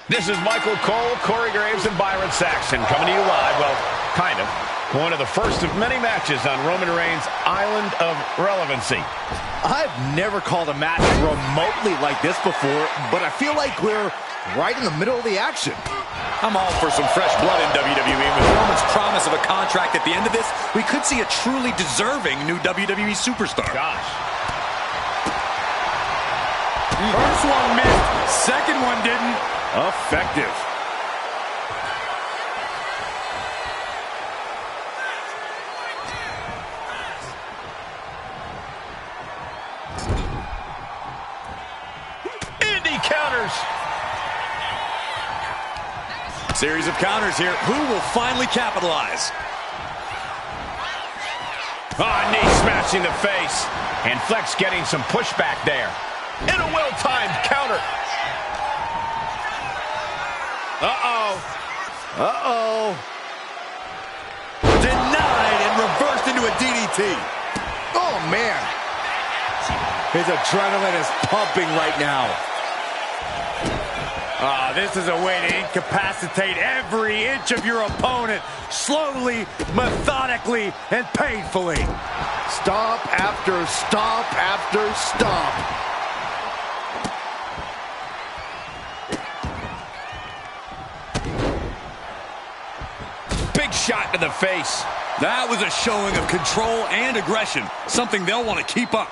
This is Michael Cole, Corey Graves, and Byron Saxton coming to you live, well, kind of. One of the first of many matches on Roman Reigns' Island of Relevancy. I've never called a match remotely like this before, but I feel like we're right in the middle of the action. I'm all for some fresh blood in WWE. With Roman's promise of a contract at the end of this, we could see a truly deserving new WWE superstar. Gosh. First one missed, second one didn't. Effective. Indy counters. Series of counters here. Who will finally capitalize? Knee smashing the face. And Flex getting some pushback there. And a well-timed counter. Uh-oh. Uh-oh. Denied and reversed into a DDT. Oh, man. His adrenaline is pumping right now. This is a way to incapacitate every inch of your opponent. Slowly, methodically, and painfully. Stomp after stomp after stomp. Big shot to the face. That was a showing of control and aggression. Something they'll want to keep up.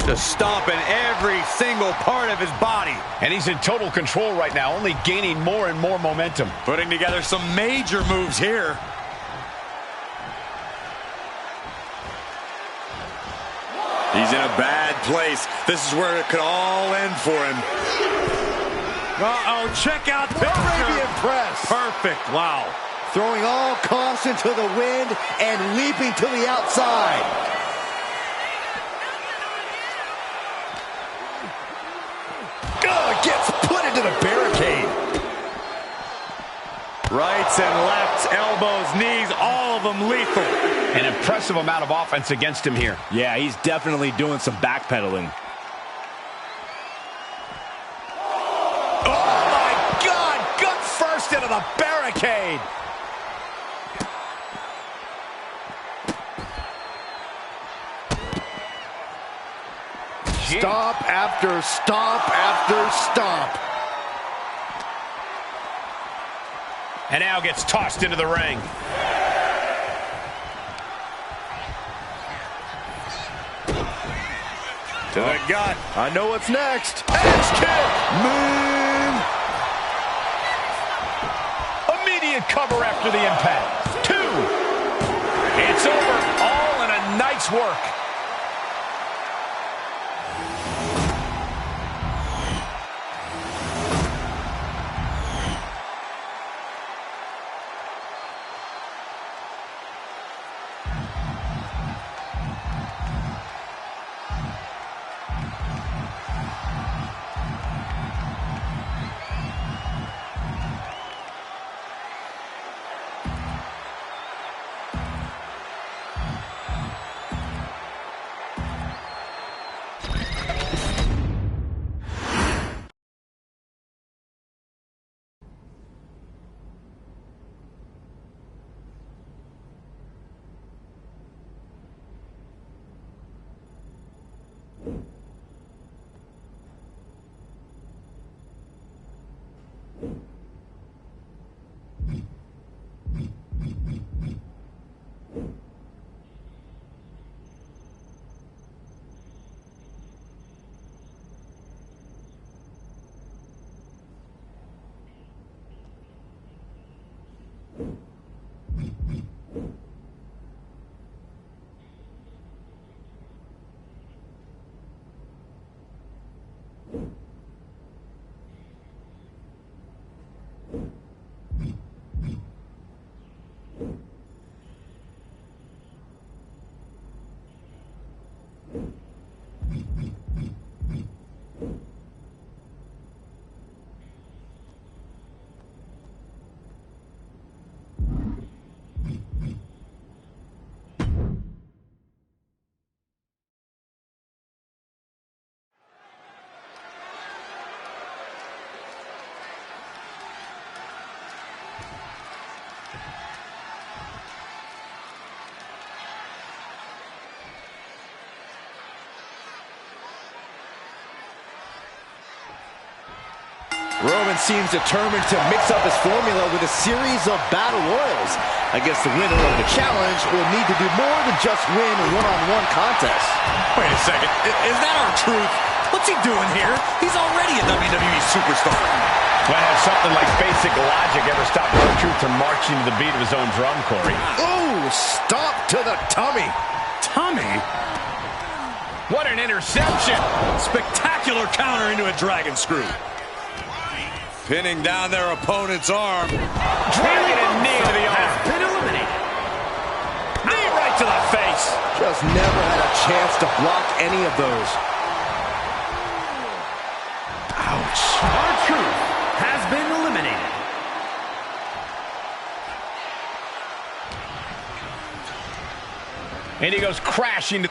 Just stomping every single part of his body. And he's in total control right now, only gaining more and more momentum. Putting together some major moves here. He's in a bad place. This is where it could all end for him. Uh-oh, check out this. Arabian press. Perfect, wow. Throwing all caution to the wind and leaping to the outside. Gets put into the barricade. Rights and lefts, elbows, knees, all of them lethal. An impressive amount of offense against him here. Yeah, he's definitely doing some backpedaling. Oh, my God! Gut first into the barricade. Stomp after stomp after stomp. And now gets tossed into the ring. To the gut. I know what's next. Edge kick. Moon. Immediate cover after the impact. 2. It's over. All in a night's work. Roman seems determined to mix up his formula with a series of battle royals. I guess the winner of the challenge will need to do more than just win one-on-one contests. Wait a second. Is that our truth? What's he doing here? He's already a WWE superstar. Well, has something like basic logic ever stopped R-Truth from marching to the beat of his own drum, Corey? Ooh, stop to the tummy. Tummy? What an interception! Spectacular counter into a dragon screw. Pinning down their opponent's arm. Dragging a knee to the arm. Been eliminated. Knee right to the face. Just never had a chance to block any of those. Ouch. R-Truth has been eliminated. And he goes crashing to...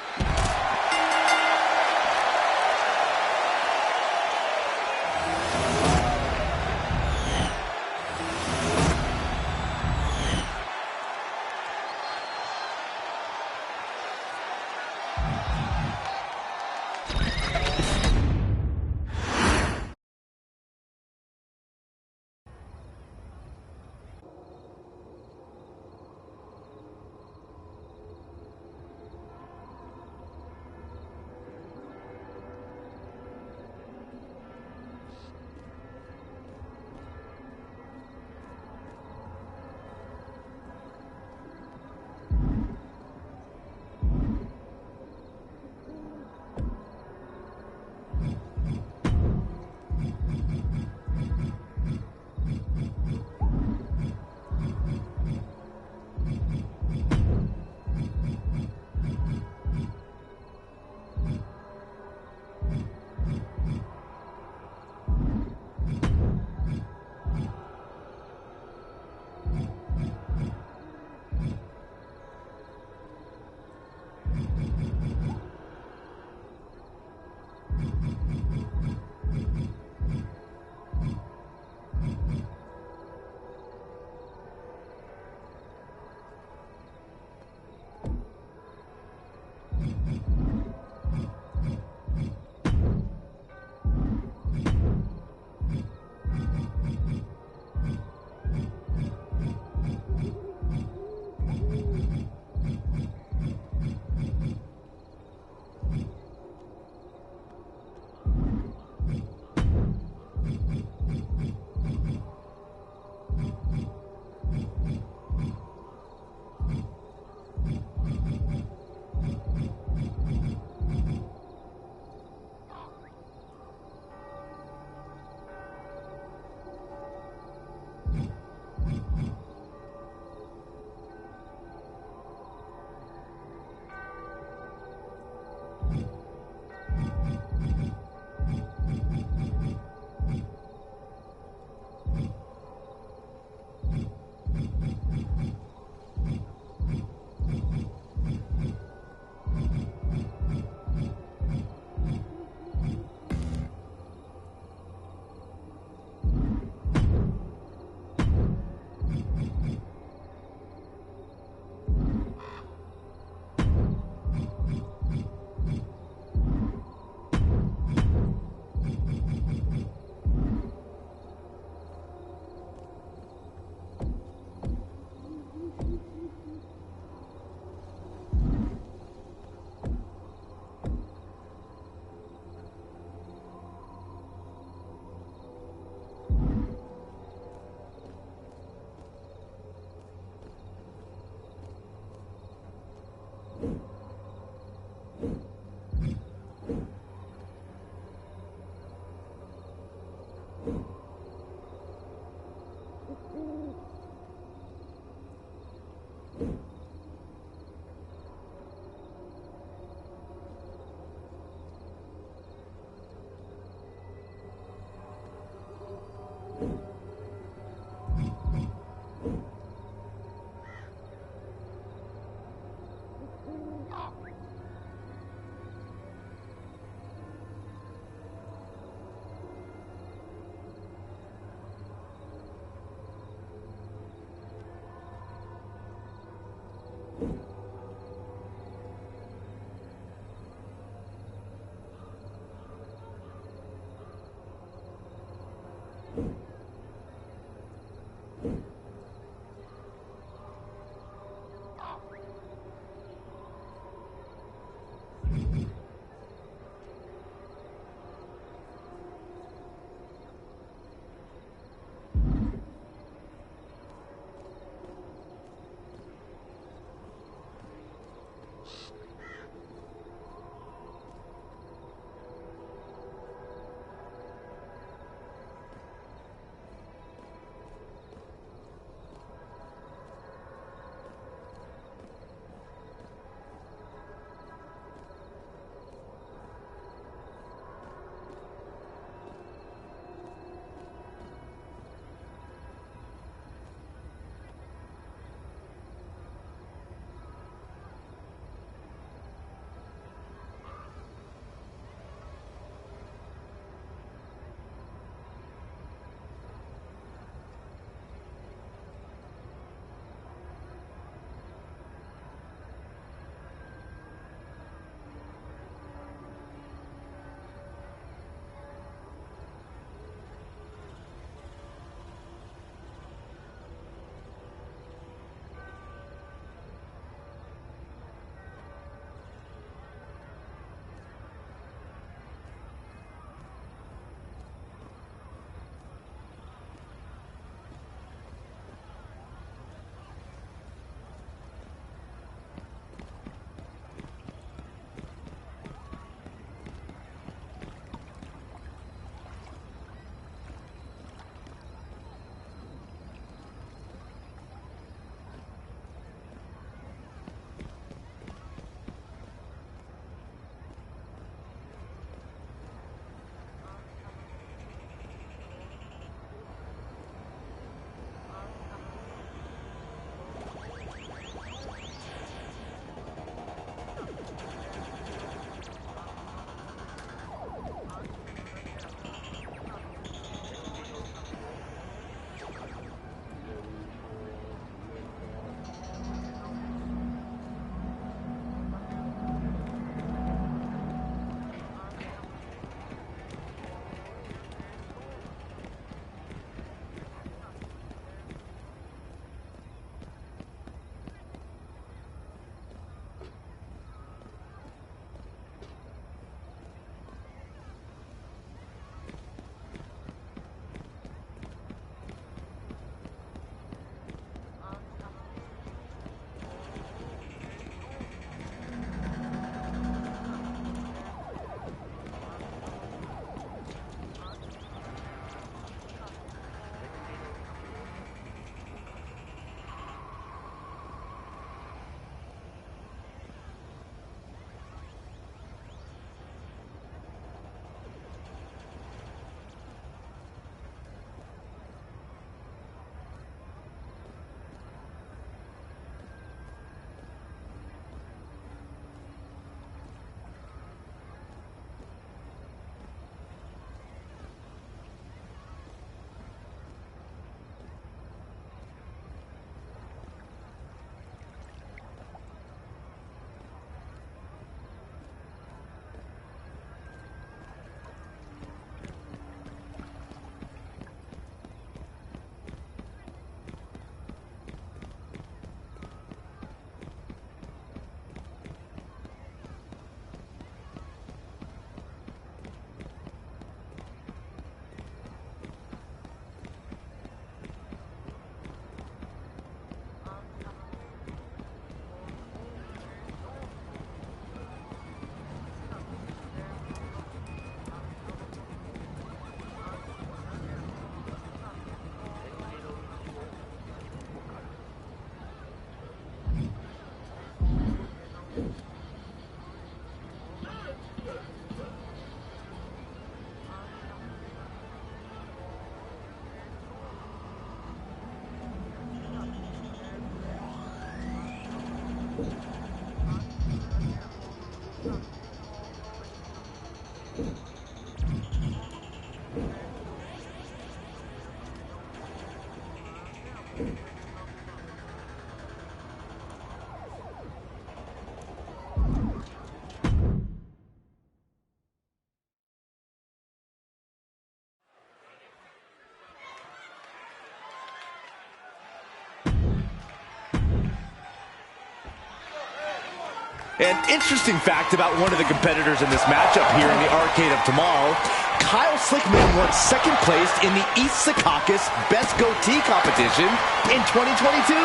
An interesting fact about one of the competitors in this matchup here in the Arcade of Tomorrow, Kyle Slickman won second place in the East Secaucus Best Goatee competition in 2022.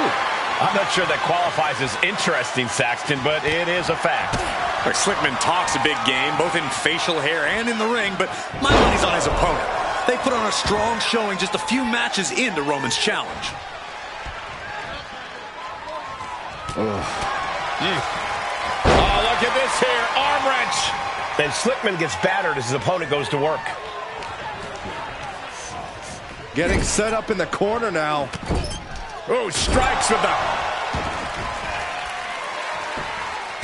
I'm not sure that qualifies as interesting, Saxton, but it is a fact. Slickman talks a big game, both in facial hair and in the ring, but my money's on his opponent. They put on a strong showing just a few matches into Roman's challenge. Oh, look at this here. Arm wrench. Then Slickman gets battered as his opponent goes to work. Getting set up in the corner now. Oh, strikes with the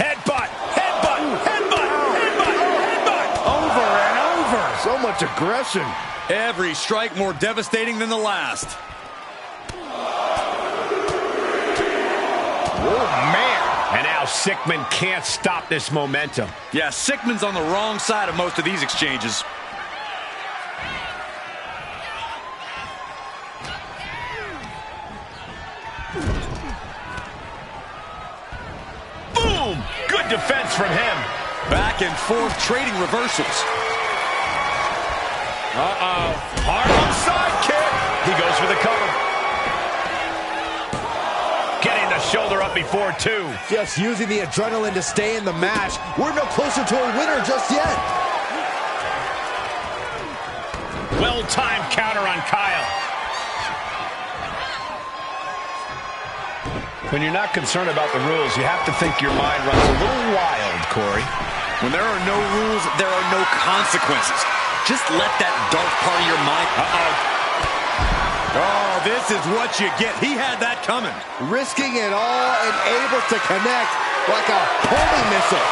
headbutt, headbutt, headbutt, headbutt, headbutt. Over and over. So much aggression. Every strike more devastating than the last. Oh, man. And now Slickman can't stop this momentum. Yeah, Slickman's on the wrong side of most of these exchanges. Boom! Good defense from him. Back and forth trading reversals. Uh-oh. Harlem sidekick. He goes for the cover. Getting the shoulder up before two. Just using the adrenaline to stay in the match. We're no closer to a winner just yet. Well-timed counter on Kyle. When you're not concerned about the rules, you have to think your mind runs a little wild, Corey. When there are no rules, there are no consequences. Just let that dark part of your mind... Oh, this is what you get. He had that coming. Risking it all and able to connect like a homing missile.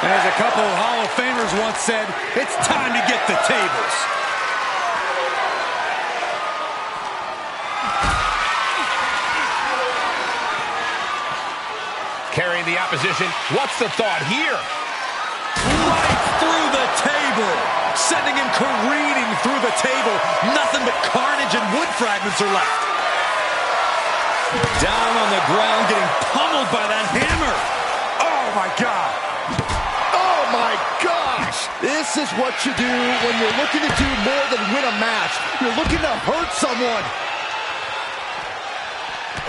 And as a couple of Hall of Famers once said, it's time to get the tables. Carrying the opposition. What's the thought here? Right through the table. Sending him careening through the table. Nothing but carnage and wood fragments are left. Down on the ground, getting pummeled by that hammer. Oh, my God. Oh, my gosh. This is what you do when you're looking to do more than win a match. You're looking to hurt someone.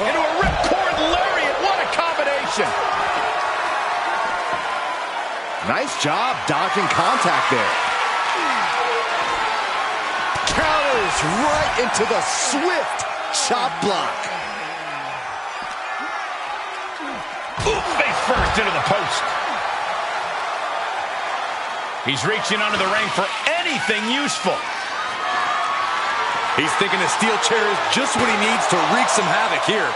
Into a ripcord lariat. What a combination. Nice job dodging contact there. Counters right into the swift chop block. Ooh, face first into the post. He's reaching under the ring for anything useful. He's thinking a steel chair is just what he needs to wreak some havoc here.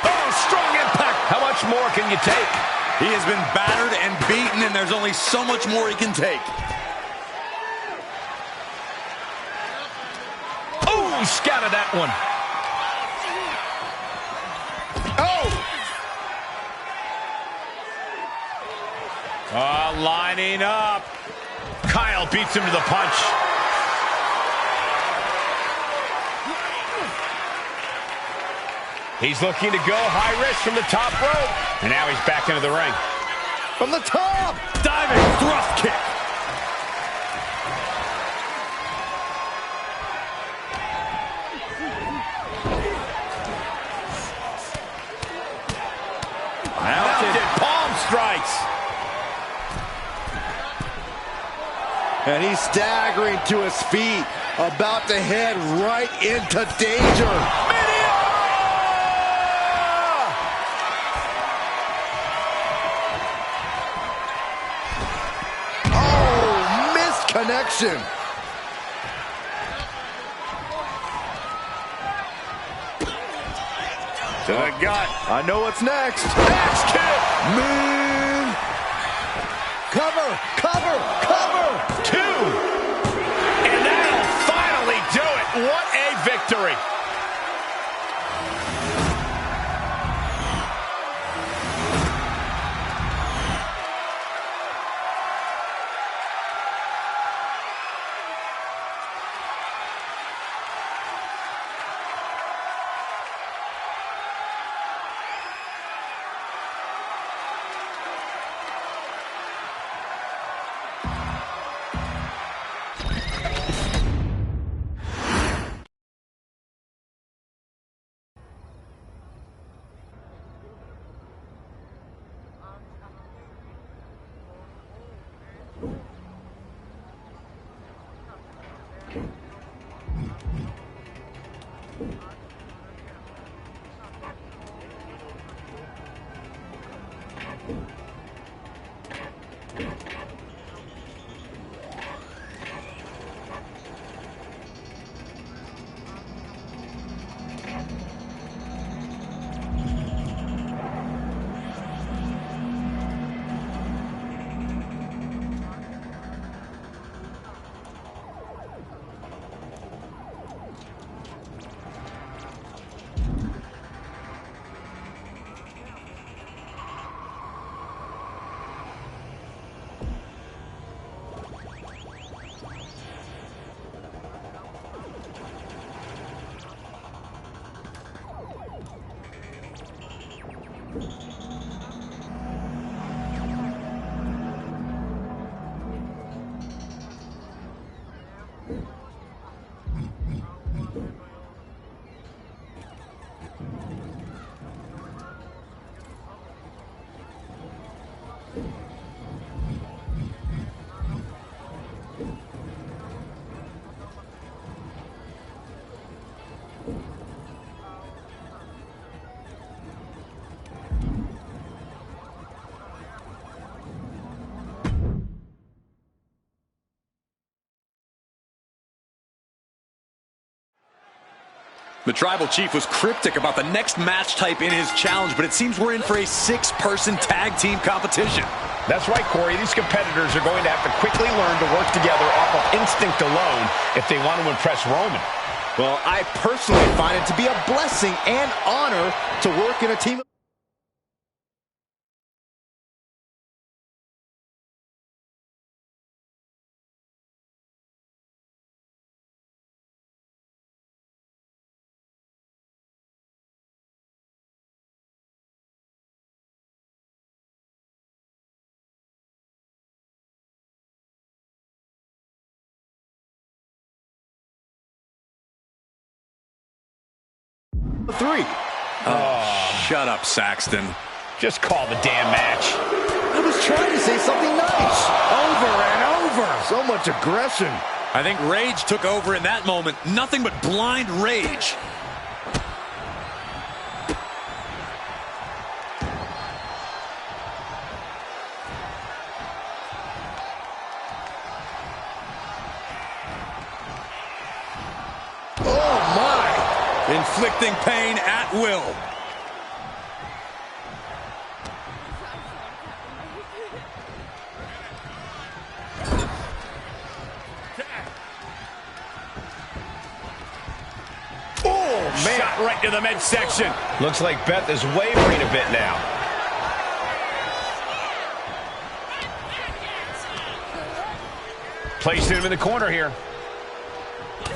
Oh, strong impact. How much more can you take? He has been battered and beaten, and there's only so much more he can take. Oh, scattered that one. Oh! Lining up. Kyle beats him to the punch. He's looking to go high risk from the top rope. And now he's back into the ring. From the top. Diving thrust kick. Mounted palm strikes. And he's staggering to his feet, about to head right into danger. Oh, missed connection. To the gut. I know what's next. Axe kick. Man. Cover, cover, cover. 2. And that'll finally do it. What a victory. The Tribal Chief was cryptic about the next match type in his challenge, but it seems we're in for a six-person tag team competition. That's right, Corey. These competitors are going to have to quickly learn to work together off of instinct alone if they want to impress Roman. Well, I personally find it to be a blessing and honor to work in a team. Three. Oh, shut up, Saxton. Just call the damn match. I was trying to say something nice. Over and over. So much aggression. I think rage took over in that moment. Nothing but blind rage. Inflicting pain at will. Oh, man. Shot right to the midsection. Looks like Beth is wavering a bit now. Placing him in the corner here.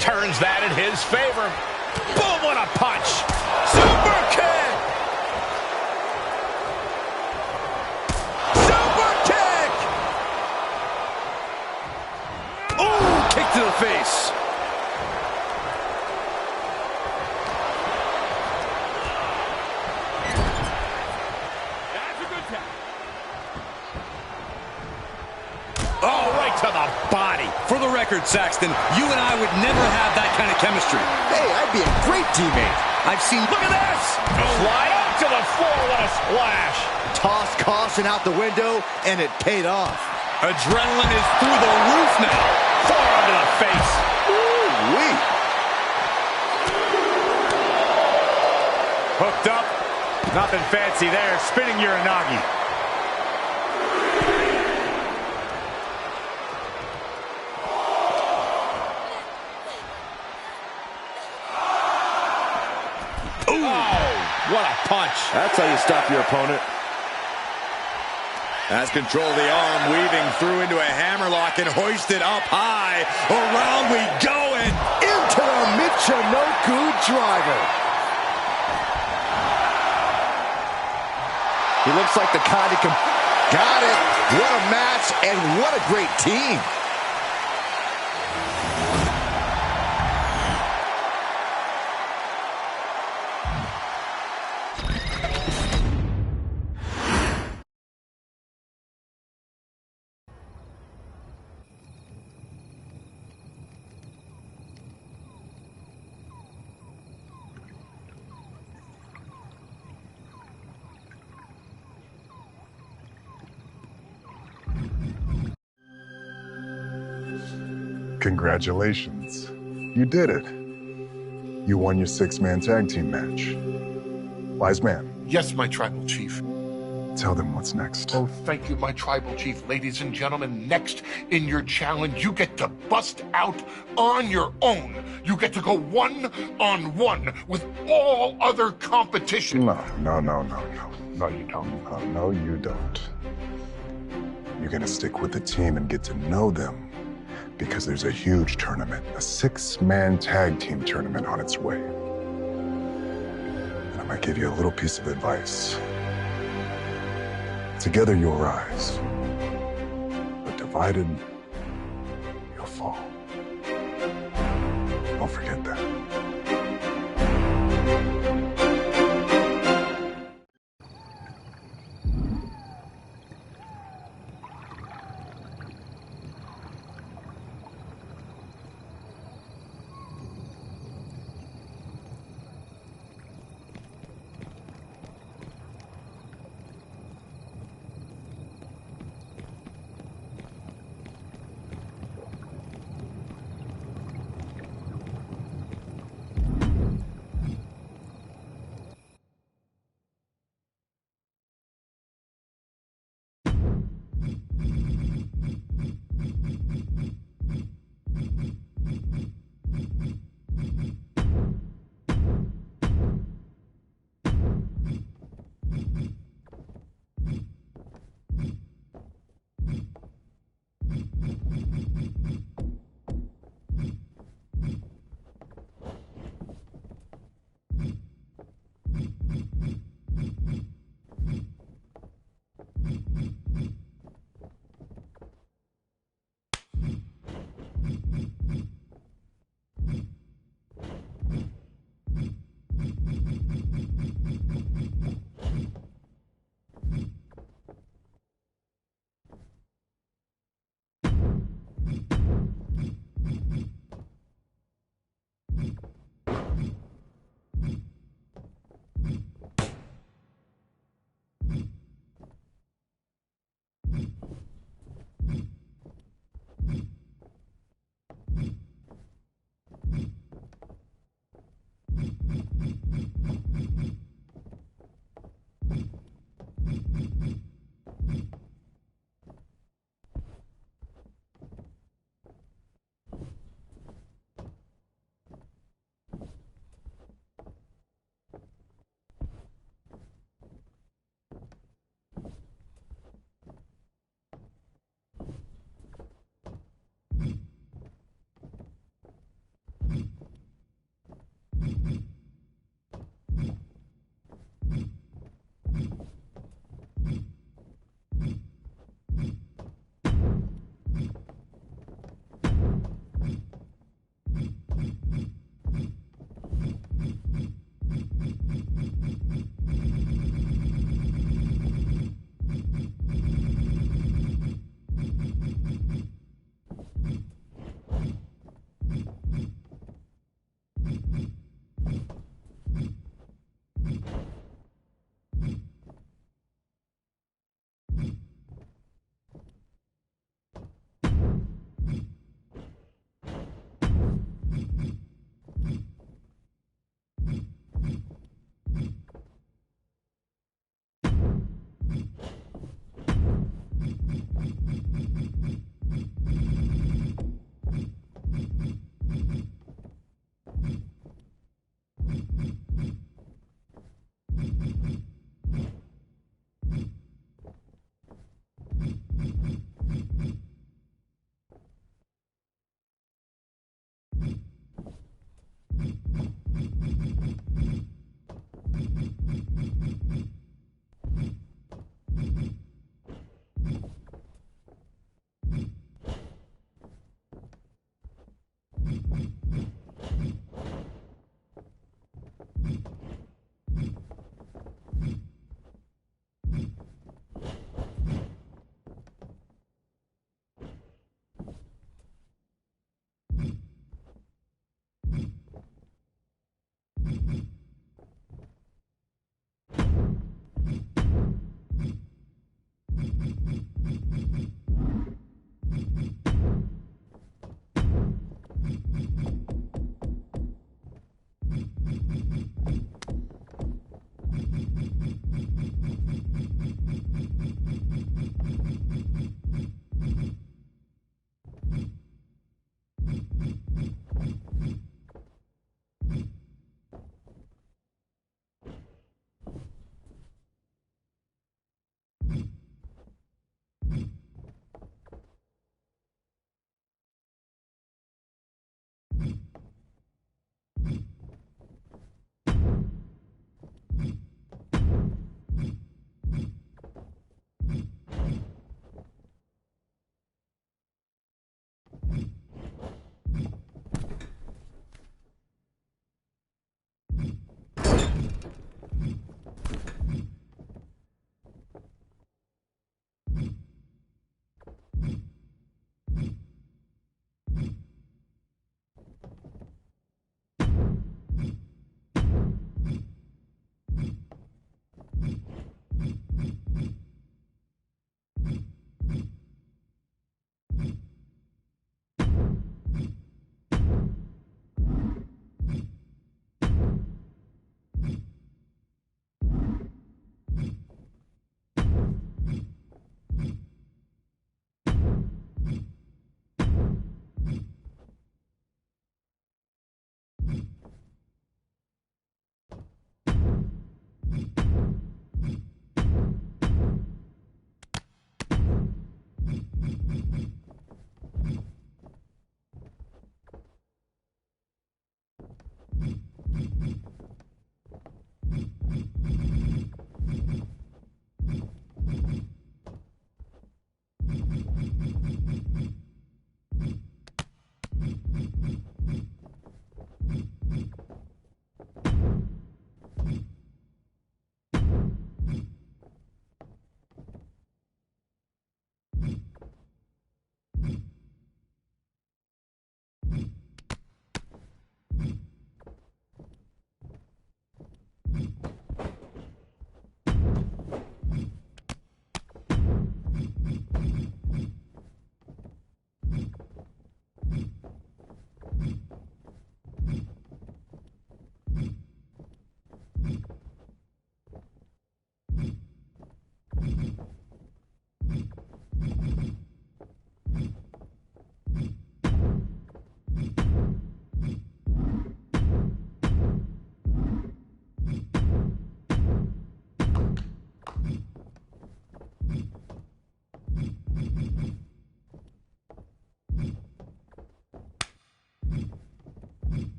Turns that in his favor. Boom, what a punch. Super kick. Super kick. Ooh, kick to the face. That's a good tap. Oh, right to the body. For the record, Saxton, you and I would never have that kind of chemistry. Hey, I'd be a great teammate. I've seen... Look at this! Slide up to the floor. What a splash. Toss caution out the window, and it paid off. Adrenaline is through the roof now. Forearm to the face. Ooh-wee. Hooked up. Nothing fancy there. Spinning Uranagi. What a punch. That's how you stop your opponent. Has control of the arm, weaving through into a hammerlock and hoisted up high. Around we go and Into the Michinoku driver. He looks like the kind of... Got it. What a match and what a great team. Congratulations. You did it. You won your 6-man tag team match. Wise man, Yes, my tribal chief. tell them what's next. Oh, thank you, my tribal chief. Ladies and gentlemen, next in your challenge, you get to bust out on your own. You get to go one-on-one with all other competition. No. No, you don't. No, you don't. You're gonna stick with the team and get to know them because there's a huge tournament, a 6-man tag team tournament on its way. And I might give you a little piece of advice. Together you'll rise, but divided, you'll fall. Don't forget that.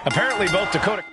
Apparently both Dakota...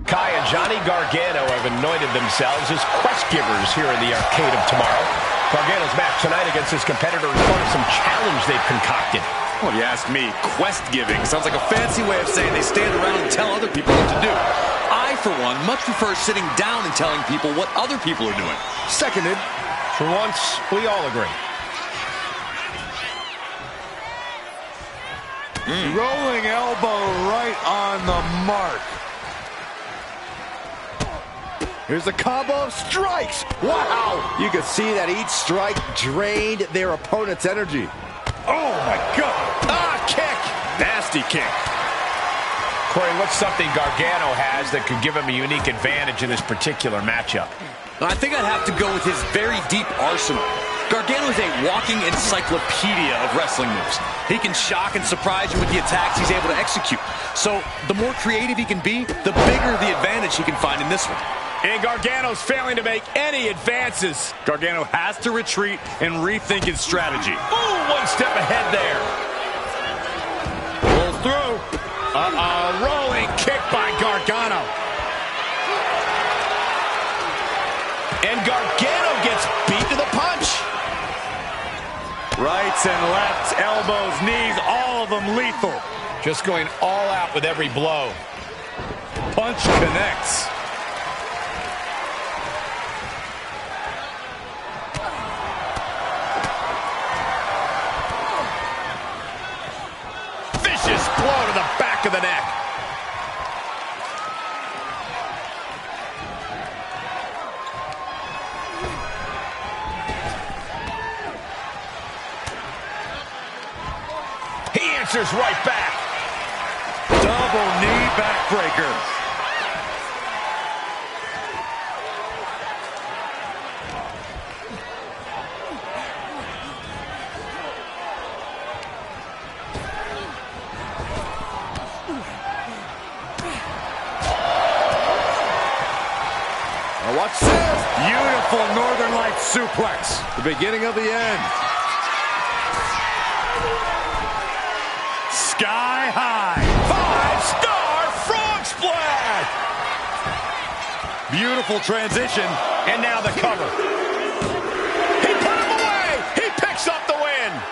Kai and Johnny Gargano have anointed themselves as quest givers here in the Arcade of Tomorrow. Gargano's match tonight against his competitor is part of some challenge they've concocted. Well, if you ask me, quest giving sounds like a fancy way of saying they stand around and tell other people what to do. I, for one, much prefer sitting down and telling people what other people are doing. Seconded. For once, we all agree. Rolling elbow right on the mark. Here's the combo of strikes. Wow! You can see that each strike drained their opponent's energy. Oh, my God. Ah, kick! Nasty kick. Corey, what's something Gargano has that could give him a unique advantage in this particular matchup? I think I'd have to go with his very deep arsenal. Gargano is a walking encyclopedia of wrestling moves. He can shock and surprise you with the attacks he's able to execute. So the more creative he can be, the bigger the advantage he can find in this one. And Gargano's failing to make any advances. Gargano has to retreat and rethink his strategy. Ooh, one step ahead there. Rolls through. Rolling kick by Gargano. And Gargano gets beat to the punch. Rights and lefts, elbows, knees, all of them lethal. Just going all out with every blow. Punch connects. Vicious blow to the back of the neck. answers right back. Double knee backbreaker. Now watch this. Beautiful Northern Lights suplex. The beginning of the end. Sky high. 5-star frog splash. Beautiful transition. And now the cover. He put him away. He picks up the win.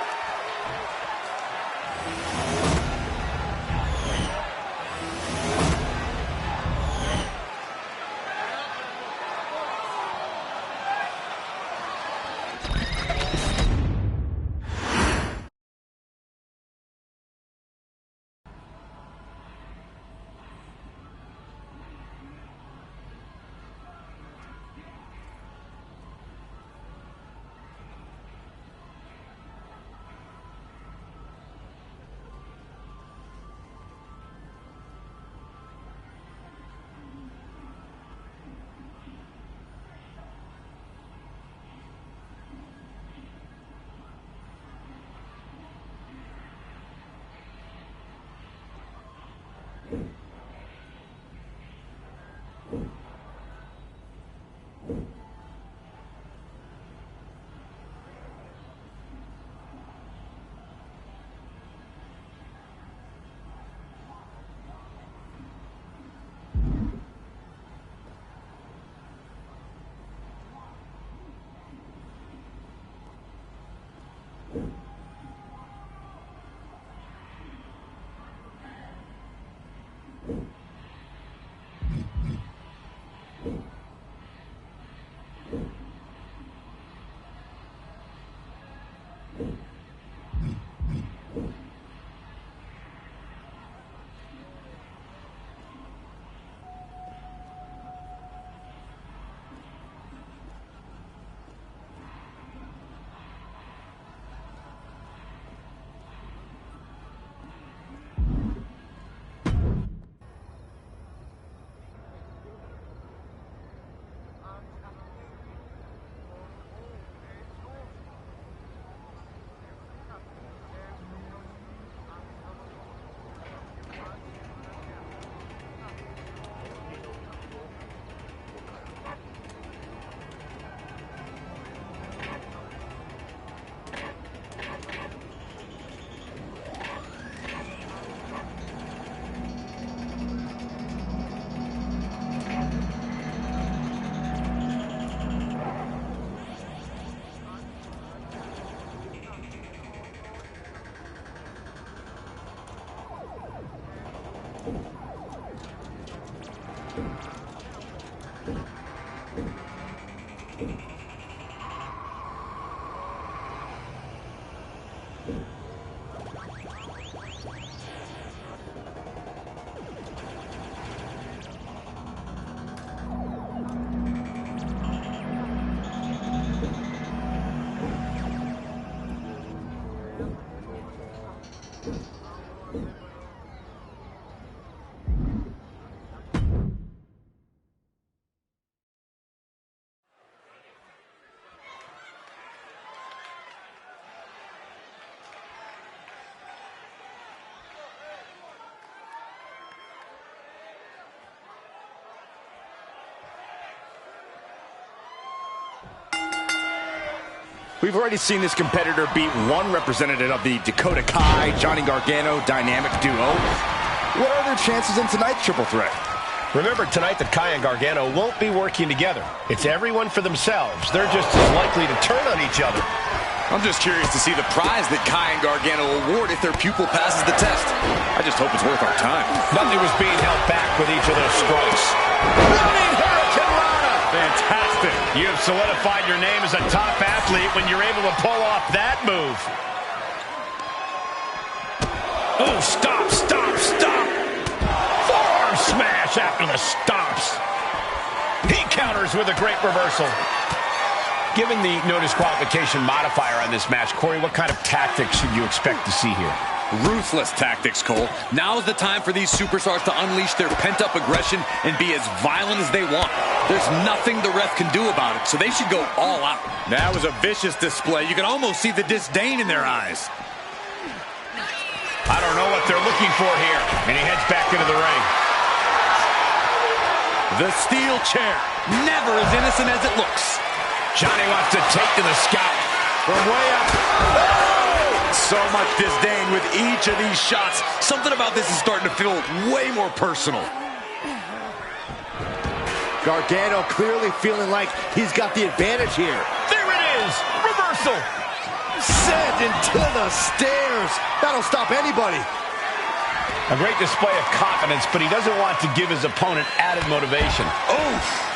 We've already seen this competitor beat one representative of the Dakota Kai, Johnny Gargano dynamic duo. What are their chances in tonight's triple threat? Remember tonight that Kai and Gargano won't be working together. It's everyone for themselves. They're just as likely to turn on each other. I'm just curious to see the prize that Kai and Gargano award if their pupil passes the test. I just hope it's worth our time. Nothing was being held back with each of those strikes. Running Hurricane Rana! Fantastic. You have solidified your name as a top athlete when you're able to pull off that move. Oh, stop, stop, stop. Forearm smash after the stops. He counters with a great reversal. Given the no disqualification modifier on this match, Corey, what kind of tactics should you expect to see here? Ruthless tactics, Cole. Now's the time for these superstars to unleash their pent-up aggression and be as violent as they want. There's nothing the ref can do about it, so they should go all out. That was a vicious display. You can almost see the disdain in their eyes. I don't know what they're looking for here. And he heads back into the ring. The steel chair, never as innocent as it looks. Johnny wants to take to the scalp from way up. Oh! So much disdain with each of these shots. Something about this is starting to feel way more personal. Gargano clearly feeling like he's got the advantage here. There it is! Reversal! Sent into the stairs. That'll stop anybody. A great display of confidence, but he doesn't want to give his opponent added motivation. Oh!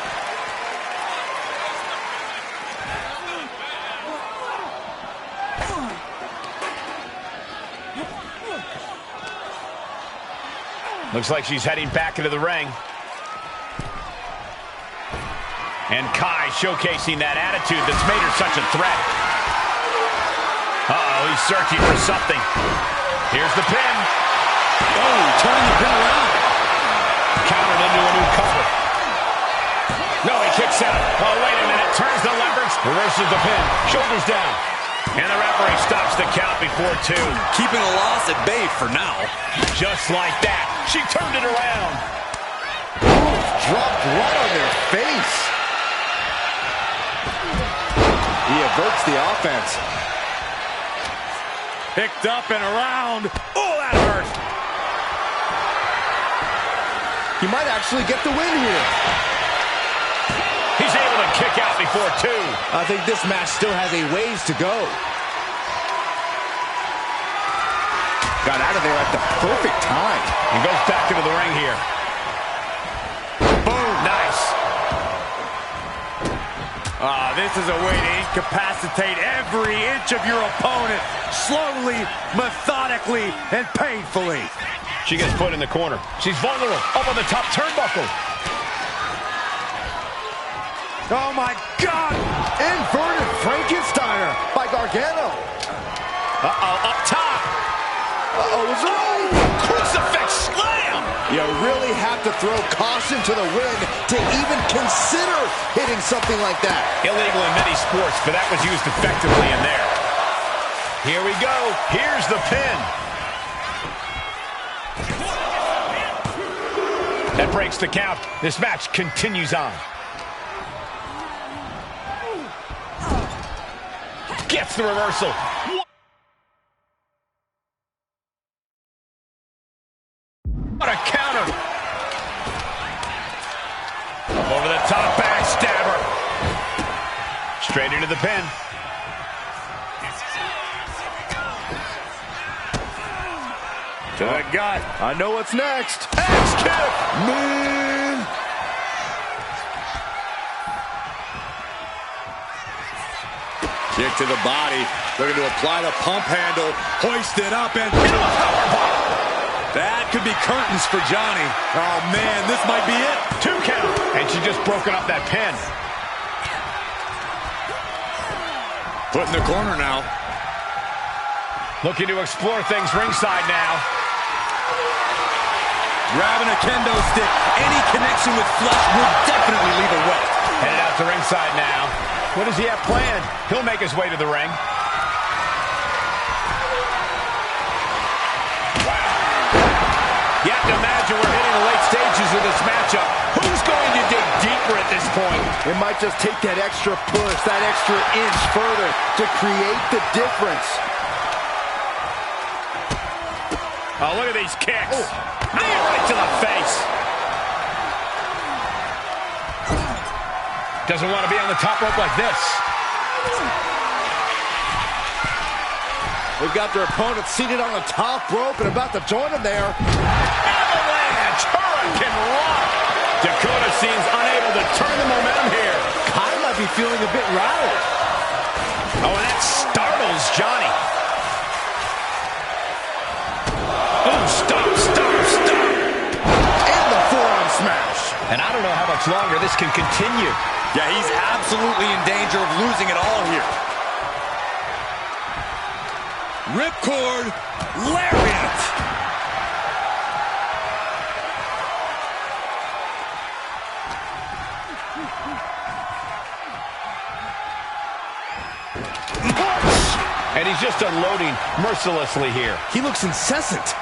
Looks like she's heading back into the ring. And Kai showcasing that attitude that's made her such a threat. Uh-oh, he's searching for something. Here's the pin. Oh, turning the pin around. Countered into a new cover. No, he kicks out. Oh, wait a minute. Turns the leverage. Reverses the pin. Shoulders down. And the referee stops the count before 2. Keeping a loss at bay for now. Just like that. She turned it around. Dropped right on their face. He averts the offense. Picked up and around. Oh, that hurt. He might actually get the win here. He's able to kick out before 2. I think this match still has a ways to go. Got out of there at the perfect time. And goes back into the ring here. Boom, nice. This is a way to incapacitate every inch of your opponent. Slowly, methodically, and painfully. She gets put in the corner. She's vulnerable. Up on the top turnbuckle. Oh, my God. Inverted Frankensteiner by Gargano. Uh-oh, up top. Uh-oh, was it? Crucifix slam. You really have to throw caution to the wind to even consider hitting something like that. Illegal in many sports, but that was used effectively in there. Here we go. Here's the pin. That breaks the count. This match continues on. Gets the reversal. What a counter. Up over the top, backstabber. Straight into the pin. To the gut. I know what's next. Axe kick. Man. Kick to the body. Looking to apply the pump handle. Hoist it up and... That could be curtains for Johnny. Oh, man, this might be it. 2 count. And she just broken up that pin. Put in the corner now. Looking to explore things ringside now. Grabbing a kendo stick. Any connection with flesh would definitely leave a wet. Headed out to ringside now. What does he have planned? He'll make his way to the ring. You have to imagine we're hitting the late stages of this matchup. Who's going to dig deeper at this point? It might just take that extra push, that extra inch further to create the difference. Oh, look at these kicks. Knee right to the face. Doesn't want to be on the top rope like this. They've got their opponent seated on the top rope and about to join them there. Avalanche! Hurricane Rock! Dakota seems unable to turn the momentum here. Kai might be feeling a bit rattled. Oh, and that startles Johnny. Oh, stop. And the forearm smash. And I don't know how much longer this can continue. Yeah, he's absolutely in danger of losing it all here. Ripcord lariat. And he's just unloading mercilessly here. He looks incessant.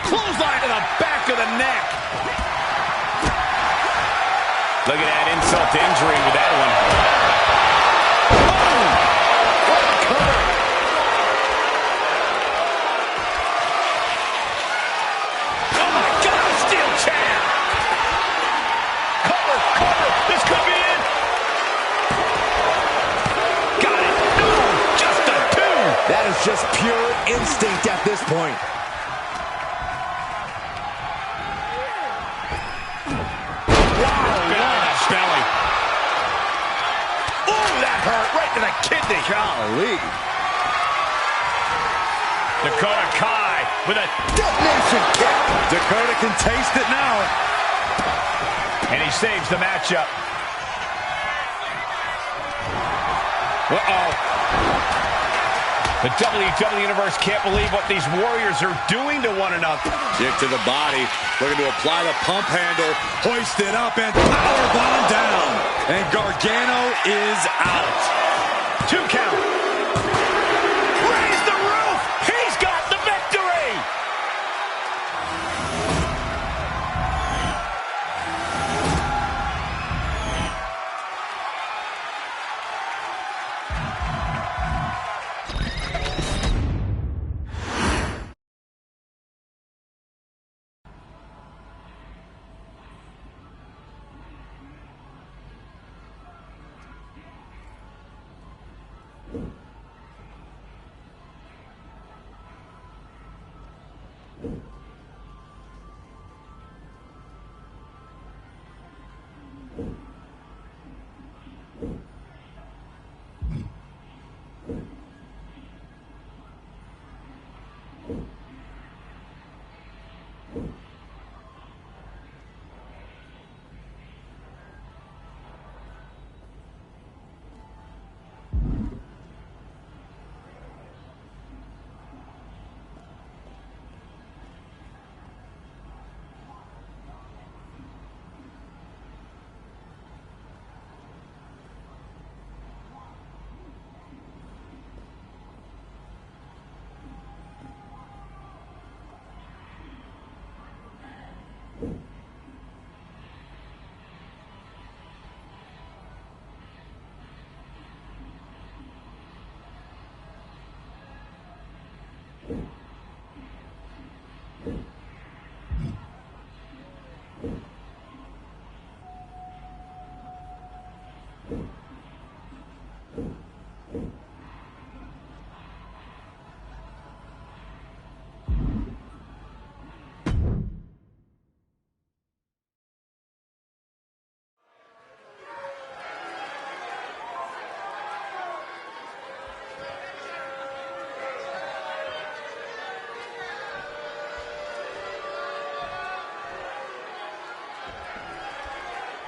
Clothesline to the back of the neck. Look at that insult to injury with that one. Oh! What a cover. Oh my God, a steel chair. Cover, cover. This could be it. Got it. No, just a two. That is just pure instinct at this point. To the kidney. Golly. Dakota Kai with a detonation kick. Dakota can taste it now. And he saves the matchup. Uh-oh. The WWE Universe can't believe what these Warriors are doing to one another. Kick to the body. Looking to apply the pump handle. Hoist it up and powerbomb down. And Gargano is out. 2 count. Raise the roof. He's got the victory.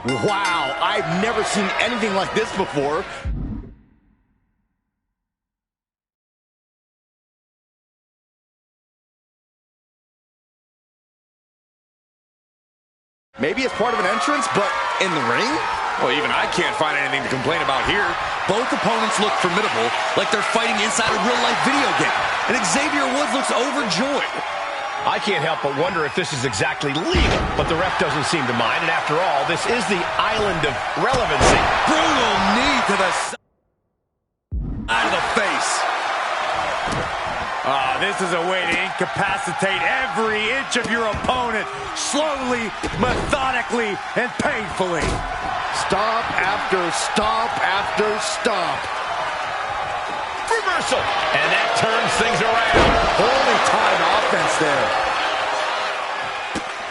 Wow, I've never seen anything like this before. Maybe it's part of an entrance, but in the ring? Well, even I can't find anything to complain about here. Both opponents look formidable, like they're fighting inside a real-life video game. And Xavier Woods looks overjoyed. I can't help but wonder if this is exactly legal, but the ref doesn't seem to mind. And after all, this is the island of relevancy. Brutal knee to the side of the face. This is a way to incapacitate every inch of your opponent, slowly, methodically, and painfully. Stop after stop after stop. Reversal. And that turns things around. Holy time offense there.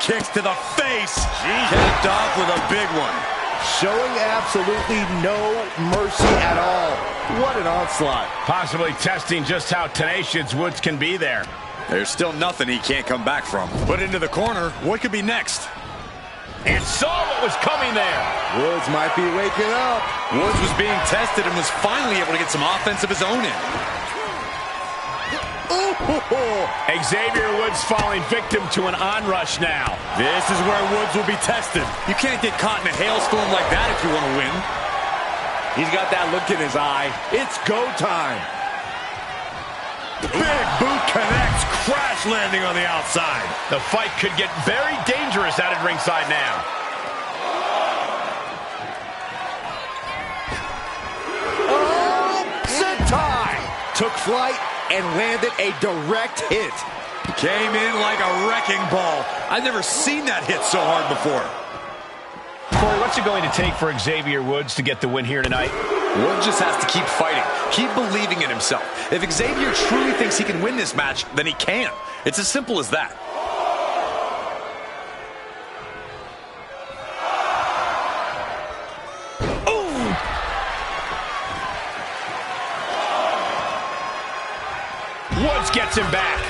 Kicks to the face. Capped off with a big one. Showing absolutely no mercy at all. What an onslaught. Possibly testing just how tenacious Woods can be there. There's still nothing he can't come back from. Put into the corner. What could be next? And saw what was coming there. Woods might be waking up. Woods was being tested and was finally able to get some offense of his own in. Xavier Woods falling victim to an onrush now. This is where Woods will be tested. You can't get caught in a hailstorm like that if you want to win. He's got that look in his eye. It's go time. Big boot connects, crash landing on the outside. The fight could get very dangerous out at ringside now. Oh, sentai! Took flight and landed a direct hit. Came in like a wrecking ball. I've never seen that hit so hard before. Corey, what's it going to take for Xavier Woods to get the win here tonight? Woods just has to keep fighting, keep believing in himself. If Xavier truly thinks he can win this match, then he can. It's as simple as that. Woods gets him back.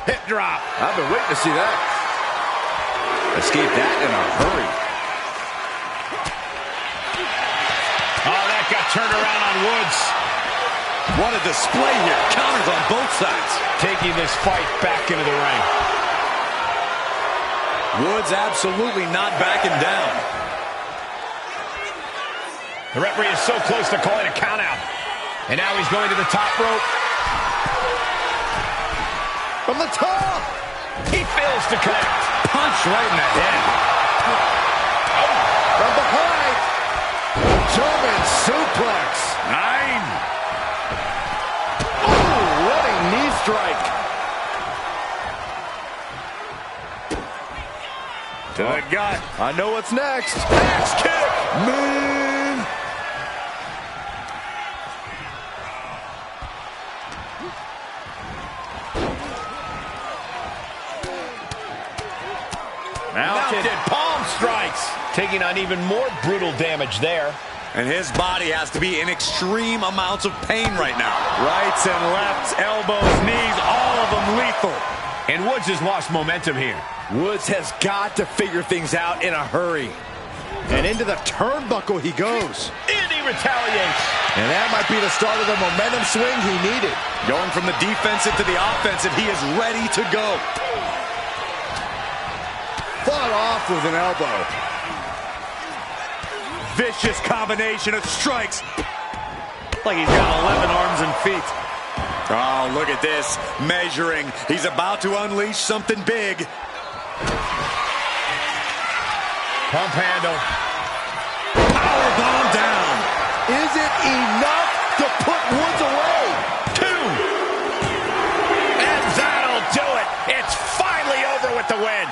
Hip drop. I've been waiting to see that. Escape that in a hurry. Oh, that got turned around on Woods. What a display here. Counters on both sides. Taking this fight back into the ring. Woods absolutely not backing down. The referee is so close to calling a countout. And now he's going to the top rope. From the top. He fails to connect. Punch right in the head. From behind. German suplex. 9. Oh, running knee strike. To the gut. I know what's next. Axe kick. Man. Mounted palm strikes. Taking on even more brutal damage there. And his body has to be in extreme amounts of pain right now. Rights and lefts, elbows, knees, all of them lethal. And Woods has lost momentum here. Woods has got to figure things out in a hurry. And into the turnbuckle he goes. And he retaliates. And that might be the start of the momentum swing he needed. Going from the defensive to the offensive, he is ready to go. Fought off with an elbow. Vicious combination of strikes. Like he's got 11 arms and feet. Oh, look at this. Measuring. He's about to unleash something big. Pump handle. Powerbomb down. Is it enough to put Woods away? 2. And that'll do it. It's finally over with the win.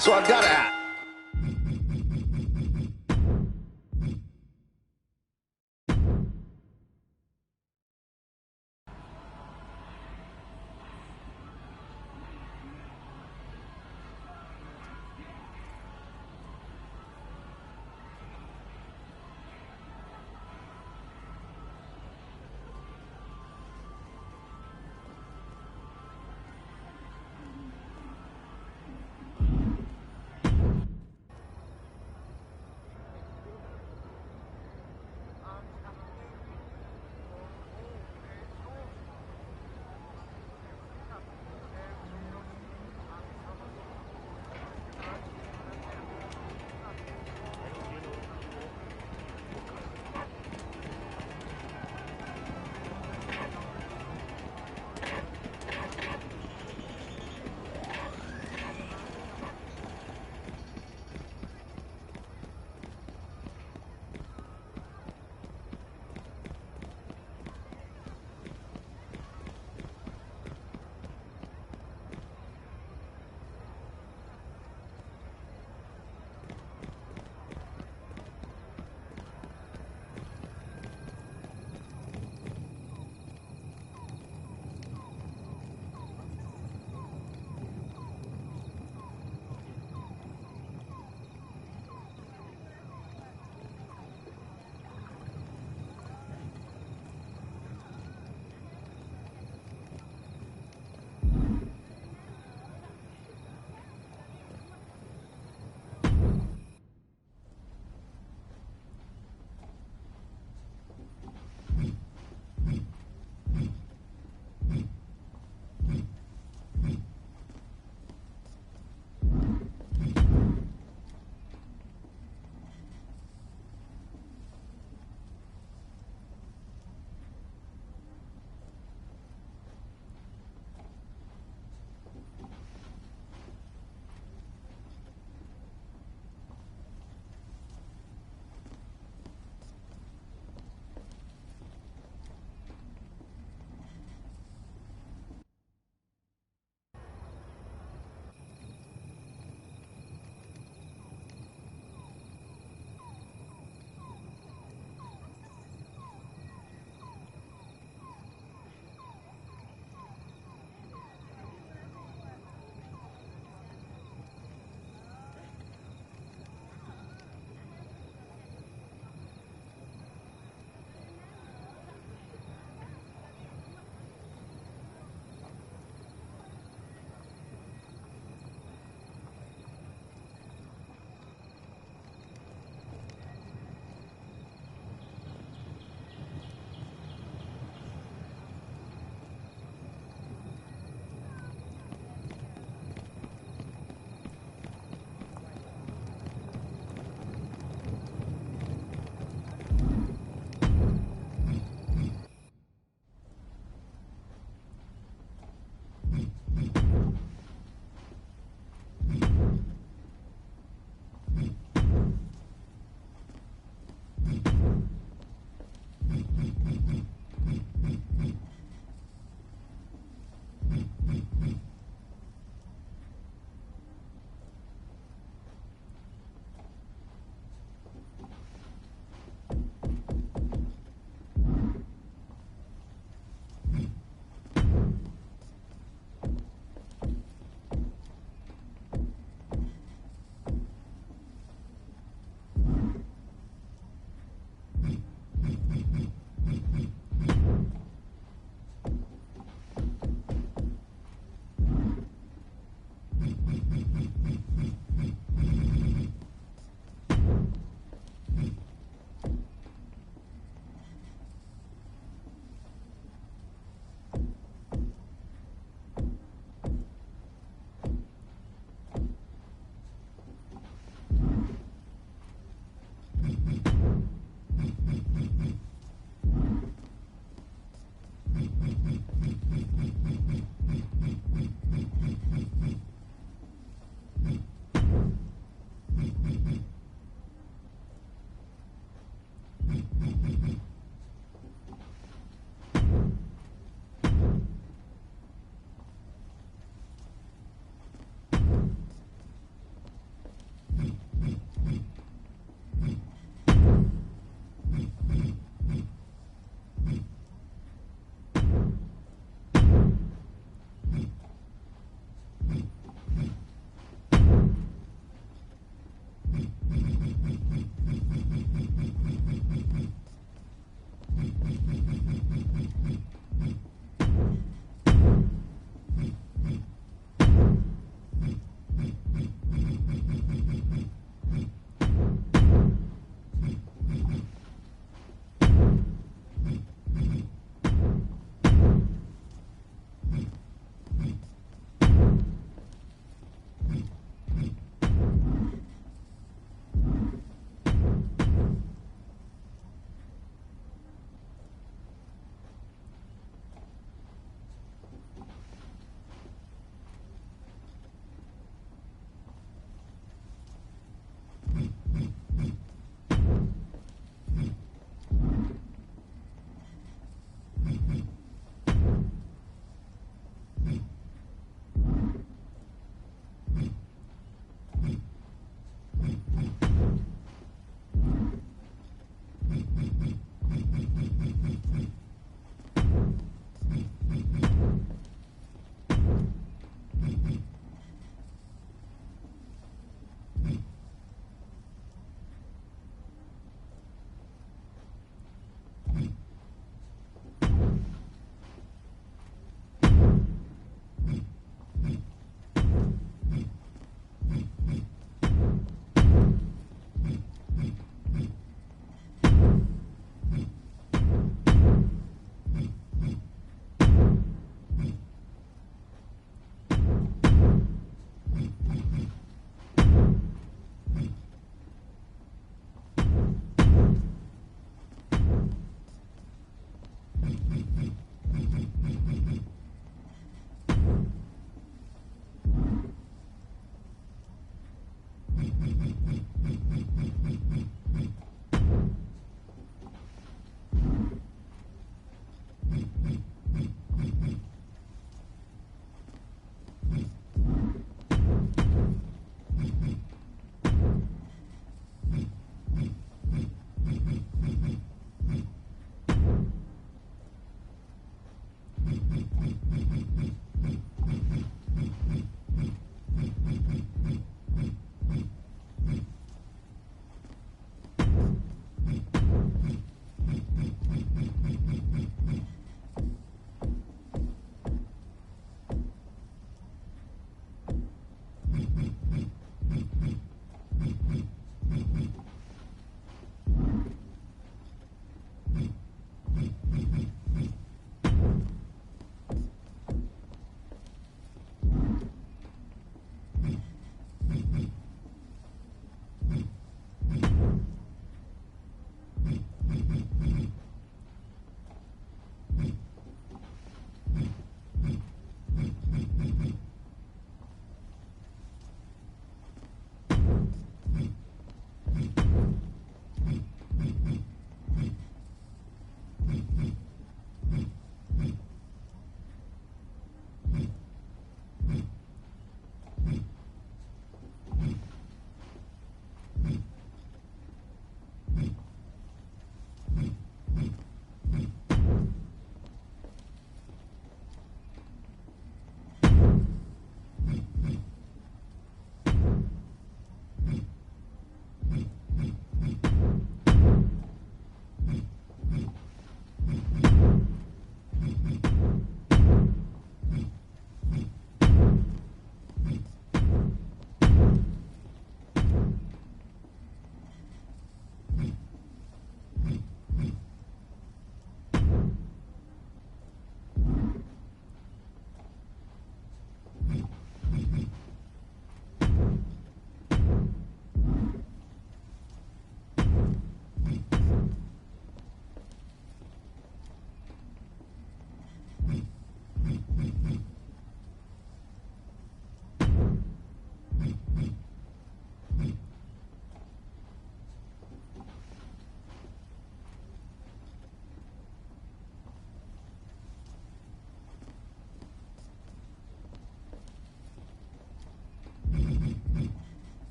So I've got to ask.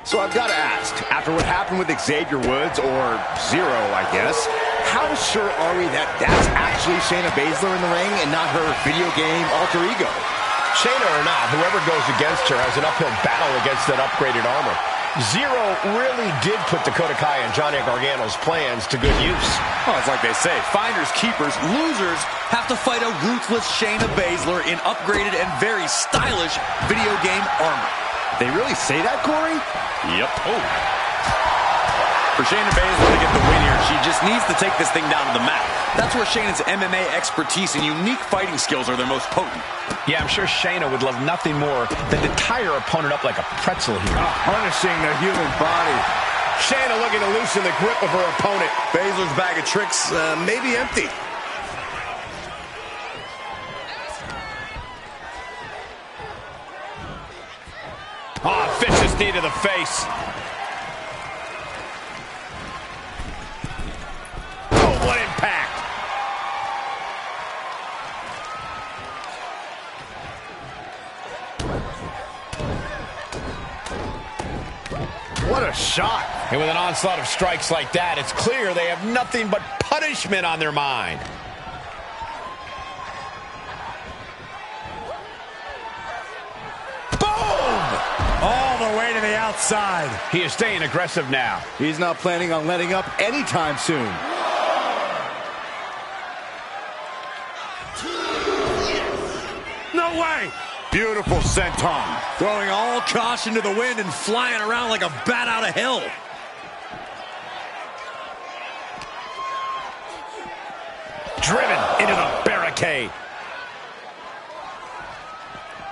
So I've got to ask, after what happened with Xavier Woods, or Zero, I guess, how sure are we that that's actually Shayna Baszler in the ring and not her video game alter ego? Shayna or not, whoever goes against her has an uphill battle against that upgraded armor. Zero really did put Dakota Kai and Johnny Gargano's plans to good use. Oh, it's like they say, finders, keepers, losers have to fight a ruthless Shayna Baszler in upgraded and very stylish video game armor. They really say that, Corey? Yep. Oh. For Shayna Baszler to get the win here, she just needs to take this thing down to the mat. That's where Shayna's MMA expertise and unique fighting skills are their most potent. Yeah, I'm sure Shayna would love nothing more than to tie her opponent up like a pretzel here. Punishing the human body. Shayna looking to loosen the grip of her opponent. Baszler's bag of tricks may be empty. Oh, vicious knee to the face. Oh, what impact. What a shot. And with an onslaught of strikes like that, it's clear they have nothing but punishment on their mind. All the way to the outside. He is staying aggressive now. He's not planning on letting up anytime soon. No way. Beautiful senton. Throwing all caution to the wind and flying around like a bat out of hell. Driven into the barricade.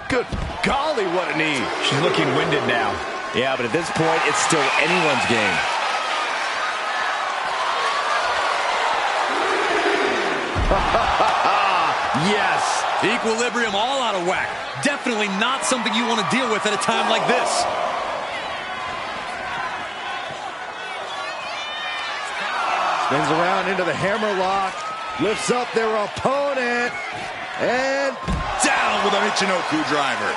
Good golly, what a knee. She's looking winded now. Yeah, but at this point, it's still anyone's game. Yes, equilibrium all out of whack. Definitely not something you want to deal with at a time like this. Spins around into the hammerlock. Lifts up their opponent. And Down with a Michinoku driver.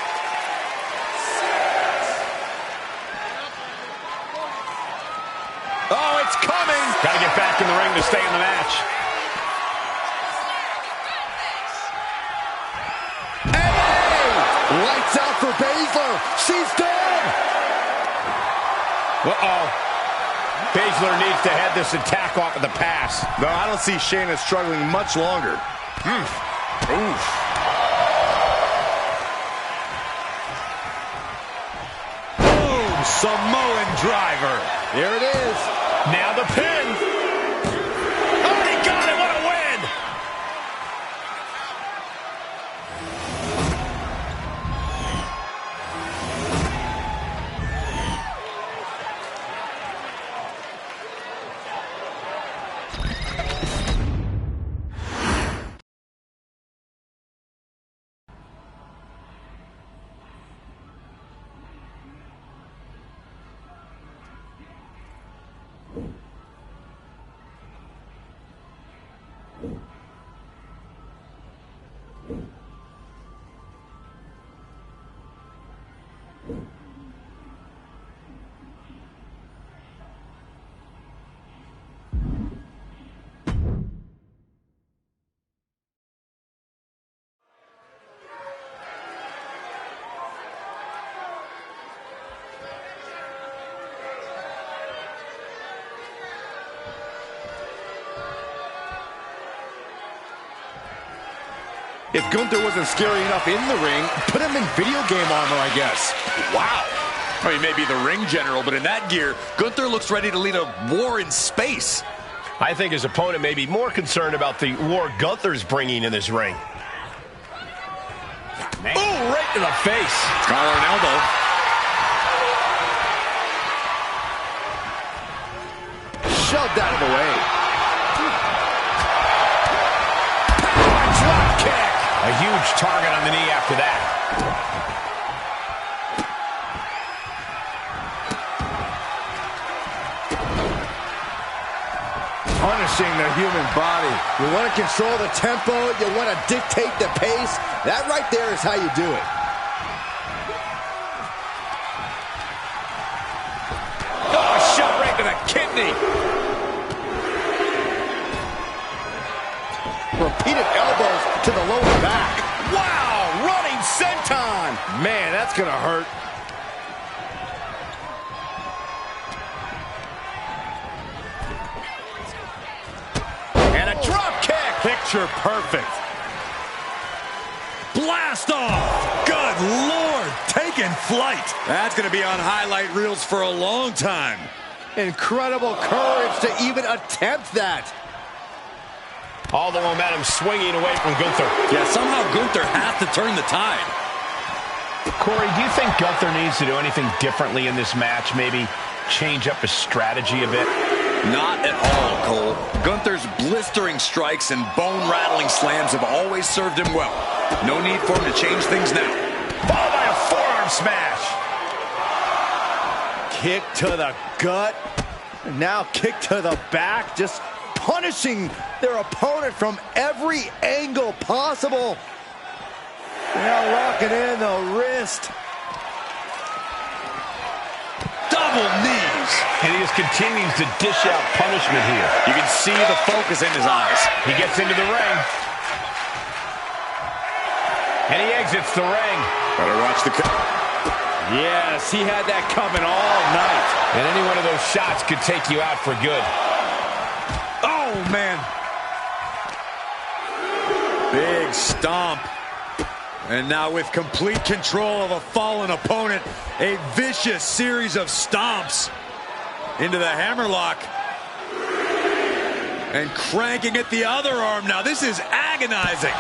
Oh, it's coming. Got to get back in the ring to stay in the match. hey! Lights out for Baszler. She's done. Uh-oh. Baszler needs to head this attack off of the pass. No, I don't see Shayna struggling much longer. Oof. Boom! Samoan driver. Here it is. Now the pin. Oh, he got it. What a win. If Gunther wasn't scary enough in the ring, put him in video game armor, I guess. Wow. Well, he may be the ring general, but in that gear, Gunther looks ready to lead a war in space. I think his opponent may be more concerned about the war Gunther's bringing in this ring. Oh, right to the face. Collar and elbow. Shoved out of the way. Drop kick. A huge target on the knee after that. Punishing the human body. You want to control the tempo. You want to dictate the pace. That right there is how you do it. repeated elbows to the lower back. Wow, running senton. Man, that's gonna hurt. And a drop kick. Picture perfect. Blast off. Good Lord, taking flight. That's going to be on highlight reels for a long time. Incredible courage to even attempt that. All the momentum swinging away from Gunther. Yeah, somehow Gunther has to turn the tide. Corey, do you think Gunther needs to do anything differently in this match? Maybe change up his strategy a bit? Not at all, Cole. Gunther's blistering strikes and bone-rattling slams have always served him well. No need for him to change things now. Followed by a forearm smash. Kick to the gut. Now kick to the back. Just punishing their opponent from every angle possible. Now locking in the wrist. Double knees. And he just continues to dish out punishment here. You can see the focus in his eyes. He gets into the ring. And he exits the ring. Better watch the cut. Yes, he had that coming all night. And any one of those shots could take you out for good. Oh, man. Big stomp. And now with complete control of a fallen opponent, a vicious series of stomps into the hammerlock. And cranking at the other arm now. This is agonizing.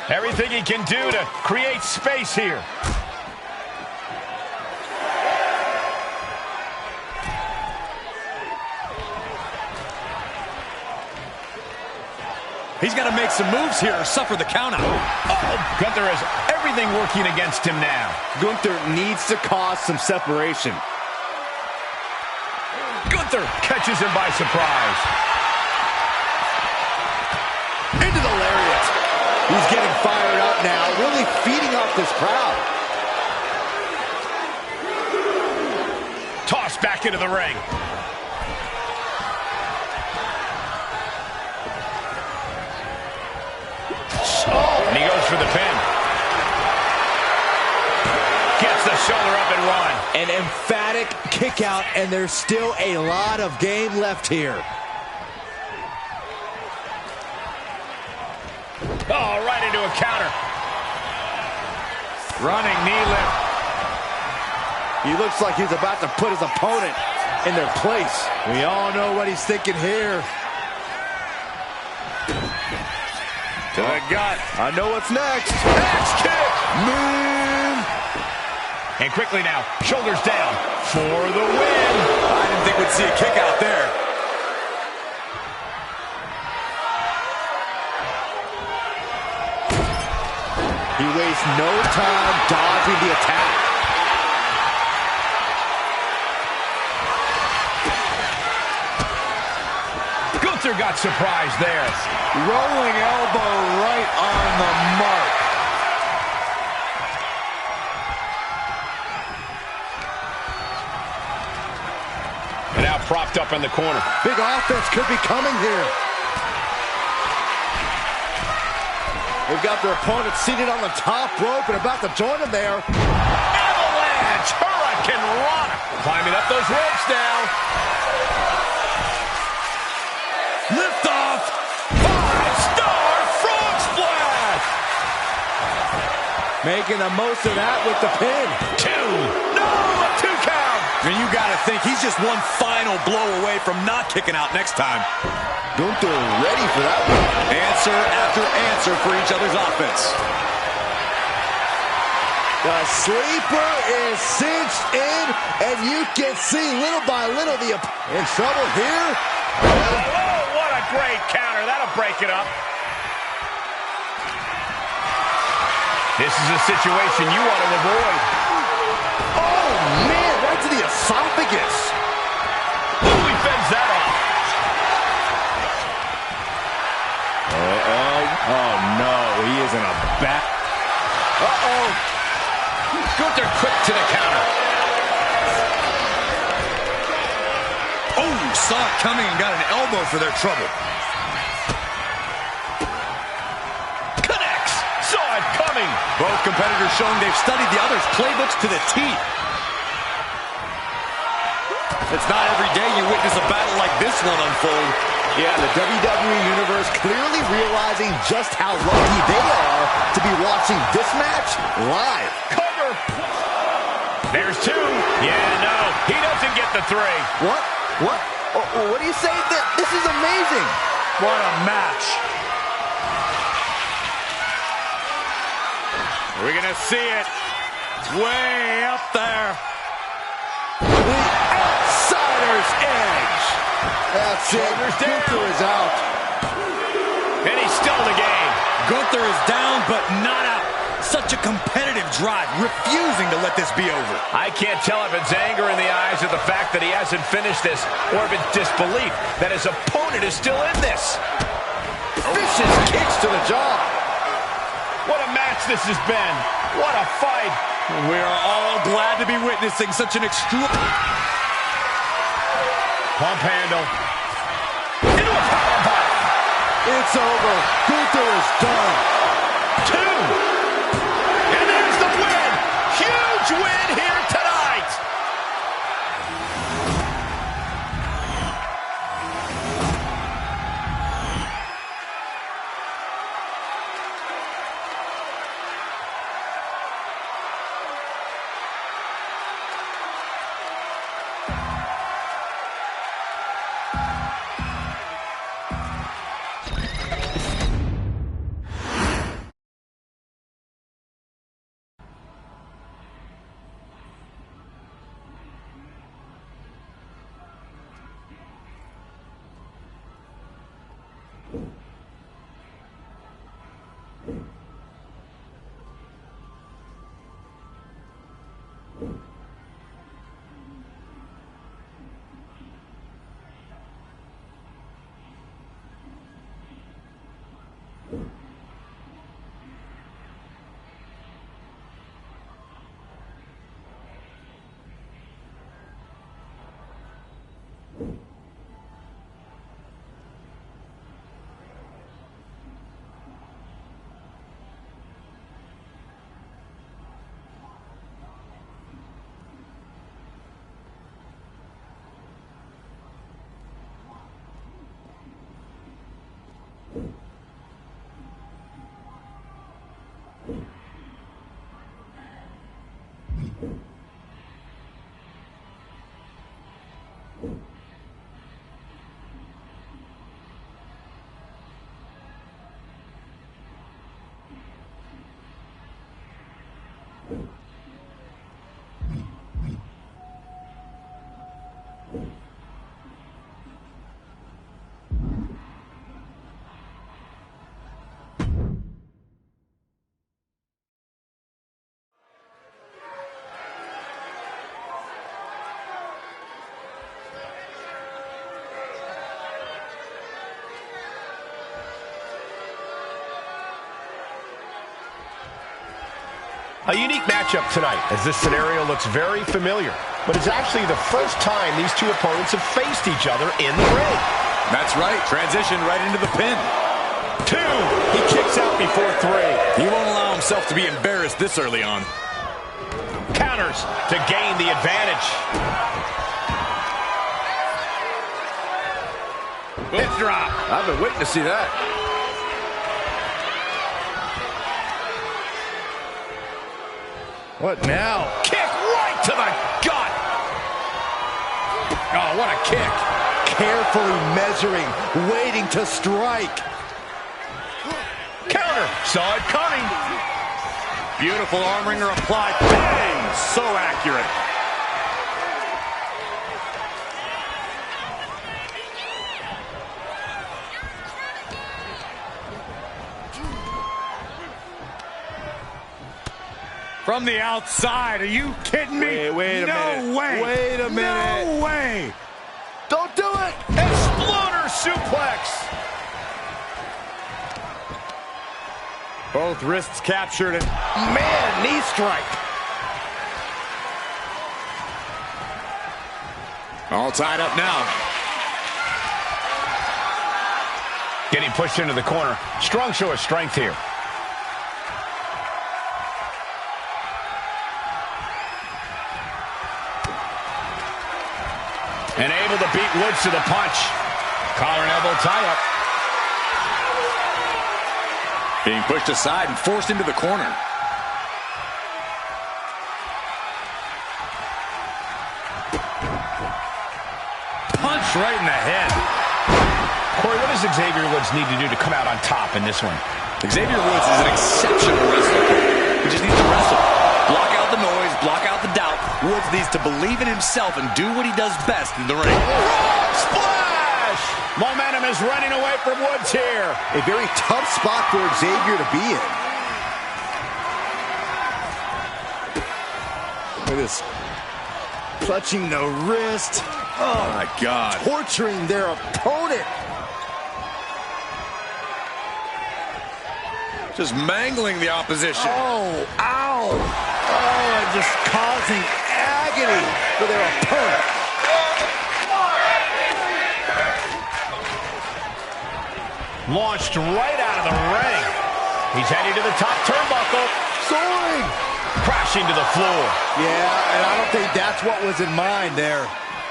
Everything he can do to create space here. He's got to make some moves here or suffer the countout. Gunther has everything working against him now. Gunther needs to cause some separation. Gunther catches him by surprise. Into the lariat. He's getting fired up now, really feeding off this crowd. Tossed back into the ring. And he goes for the pin. Gets the shoulder up and one. An emphatic kick out, and there's still a lot of game left here. Oh, right into a counter. Running knee lift. He looks like he's about to put his opponent in their place. We all know what he's thinking here. To the gut. I know what's next. Axe kick. Move. And quickly now, shoulders down for the win. I didn't think we'd see a kick out there. He wastes no time dodging the attack. Gunther got surprised there. Rolling elbow right on the mark. And now propped up in the corner. Big offense could be coming here. They've got their opponent seated on the top rope and about to join them there. Avalanche Hurricane Rana. Climbing up those ropes now. Lift off. 5-star frog splash. Making the most of that with the pin. No, a 2 count. And you got to think he's just one final blow away from not kicking out next time. Gunther ready for that one. Answer after answer for each other's offense. The sleeper is cinched in, and you can see little by little the in trouble here. Oh, what a great counter. That'll break it up. This is a situation you want to avoid. Oh, man, right to the esophagus. Ooh, he fends that off. Oh, no, he is in a back. Uh-oh. Gunther quick to the counter. Oh, saw it coming and got an elbow for their trouble. Connects. Saw it coming. Both competitors showing they've studied the other's playbooks to the T. It's not every day you witness a battle like this one unfold. Yeah, the WWE Universe clearly realizing just how lucky they are to be watching this match live. Cover. There's two. Yeah, no. He doesn't get the three. What? What? What do you say? This is amazing. What a match. We're going to see it. Way up there. The outsider's edge. That's it. Gunther is out. And he's still in the game. Gunther is down, but not out. Such a competitive drive, refusing to let this be over. I can't tell if it's anger in the eyes or the fact that he hasn't finished this, or if it's disbelief that his opponent is still in this. Vicious kicks to the jaw. What a match this has been. What a fight. We are all glad to be witnessing such an Pump handle. Into a powerbomb. It's over. Gunther is done. Two. And there's the win. Huge win here tonight. A unique matchup tonight, as this scenario looks very familiar. But it's actually the first time these two opponents have faced each other in the ring. That's right. Transition right into the pin. Two. He kicks out before three. He won't allow himself to be embarrassed this early on. Counters to gain the advantage. Hip drop. I've been waiting to see that. What now? Kick right to the gut. Oh, what a kick. Carefully measuring, waiting to strike. Counter. Saw it coming. Beautiful arm wringer applied. Bang! So accurate. From the outside, are you kidding me? Wait a minute. No way. Wait a minute. No way. Don't do it. Exploder suplex. Both wrists captured. And Man, knee strike. All tied up now. Getting pushed into the corner. Strong show of strength here. And able to beat Woods to the punch. Collar and elbow tie-up. Being pushed aside and forced into the corner. Punch right in the head. Corey, what does Xavier Woods need to do to come out on top in this one? Xavier Woods is an exceptional wrestler. He just needs to wrestle. Block out the noise, block out the doubt. Woods needs to believe in himself and do what he does best in the ring. Frog splash! Momentum is running away from Woods here. A very tough spot for Xavier to be in. Look at this. Clutching the wrist. Oh, my God. Torturing their opponent. Just mangling the opposition. Oh, ow. Oh, and just causing agony for their opponent. Launched right out of the ring. He's heading to the top turnbuckle. Soaring. Crashing to the floor. Yeah, and I don't think that's what was in mind there.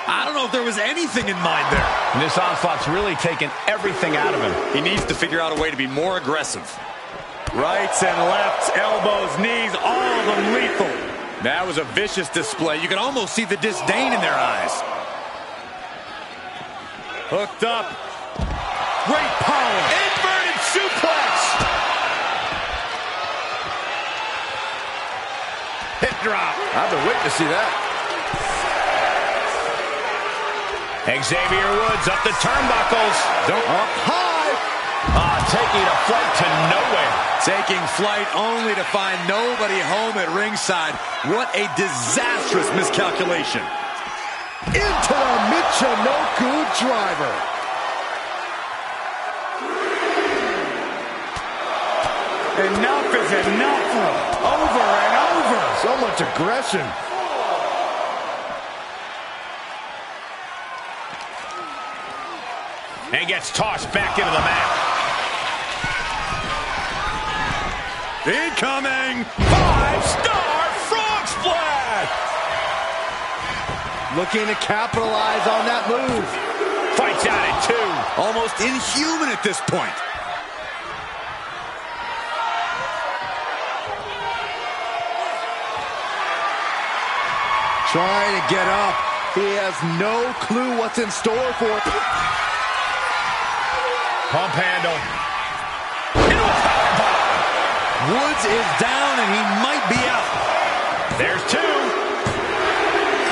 I don't know if there was anything in mind there. And this onslaught's really taken everything out of him. He needs to figure out a way to be more aggressive. Rights and lefts, elbows, knees, all of them lethal. That was a vicious display. You could almost see the disdain in their eyes. Hooked up. Great power. Inverted suplex. Hip drop. I've been waiting to see that. Xavier Woods up the turnbuckles. Up high. Taking a flight to nowhere. Taking flight only to find nobody home at ringside. What a disastrous miscalculation. Into the Michinoku driver. Enough is enough. Over and over. So much aggression. And gets tossed back into the mat. Incoming! 5-star frog splash! Looking to capitalize on that move. Fights out at 2. Almost inhuman at this point. Trying to get up. He has no clue what's in store for him. Pump handle. Woods is down and he might be out. There's 2.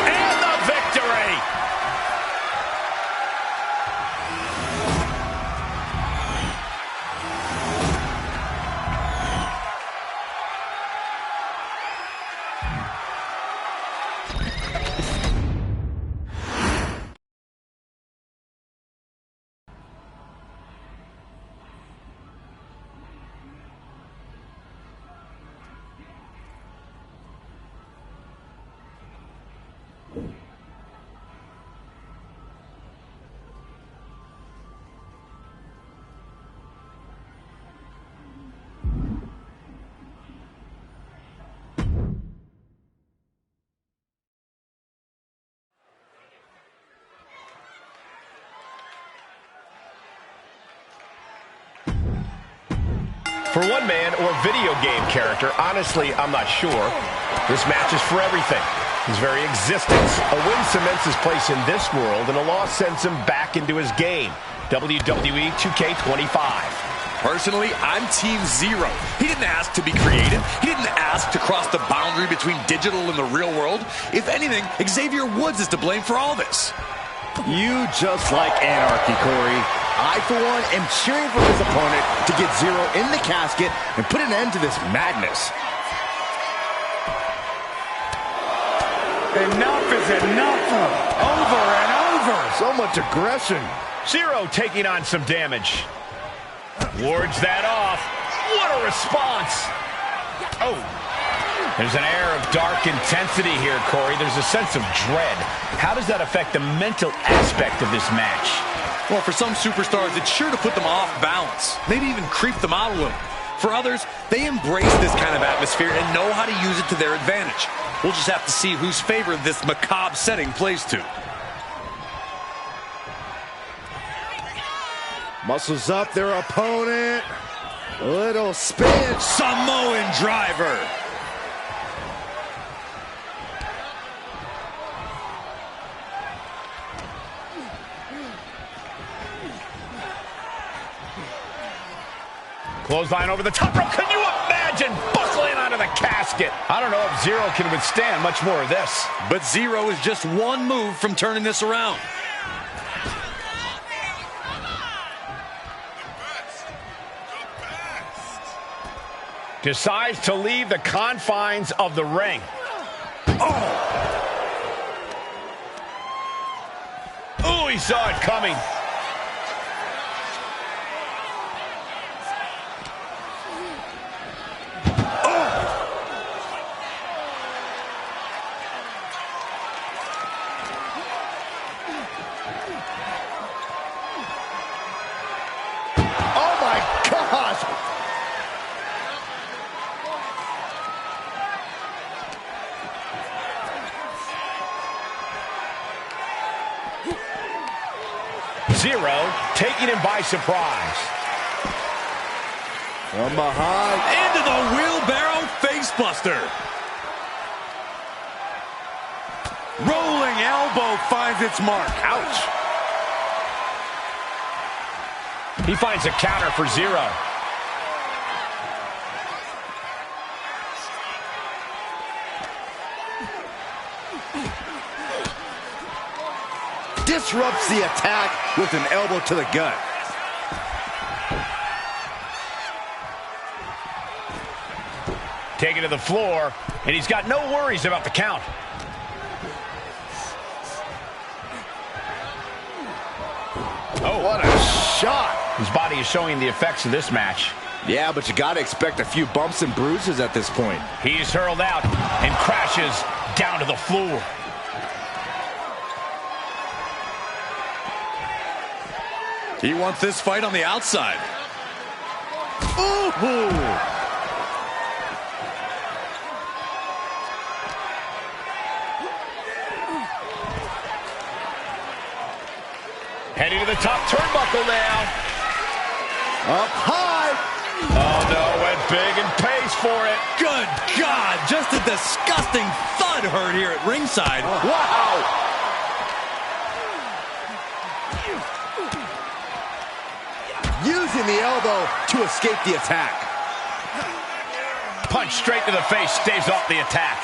And the victory. For one man or video game character, honestly, I'm not sure. This match is for everything. His very existence. A win cements his place in this world, and a loss sends him back into his game. WWE 2K25. Personally, I'm Team Zero. He didn't ask to be creative. He didn't ask to cross the boundary between digital and the real world. If anything, Xavier Woods is to blame for all this. You just like anarchy, Corey. I, for one, am cheering for his opponent to get Zero in the casket and put an end to this madness. Enough is enough. Over and over. So much aggression. Zero taking on some damage. Wards that off. What a response. Oh. There's an air of dark intensity here, Corey. There's a sense of dread. How does that affect the mental aspect of this match? Well, for some superstars, it's sure to put them off balance. Maybe even creep them out a little. For others, they embrace this kind of atmosphere and know how to use it to their advantage. We'll just have to see whose favor this macabre setting plays to. Muscles up their opponent. A little spin. Samoan driver. Clothesline over the top rope. Can you imagine bustling out of the casket? I don't know if Zero can withstand much more of this. But Zero is just one move from turning this around. Decides to leave the confines of the ring. Oh, he saw it coming. Oh my gosh! Zero taking him by surprise. From behind. Into the wheelbarrow facebuster. Rolling elbow finds its mark. Ouch. He finds a counter for Zero. Disrupts the attack with an elbow to the gut. Taken to the floor, and he's got no worries about the count. Oh, what a shot! His body is showing the effects of this match. Yeah, but you gotta expect a few bumps and bruises at this point. He's hurled out and crashes down to the floor. He wants this fight on the outside. Ooh! Heading to the top turnbuckle now. Up high! Oh no, went big and pays for it. Good God, just a disgusting thud heard here at ringside. Wow! Using the elbow to escape the attack. Punch straight to the face, staves off the attack.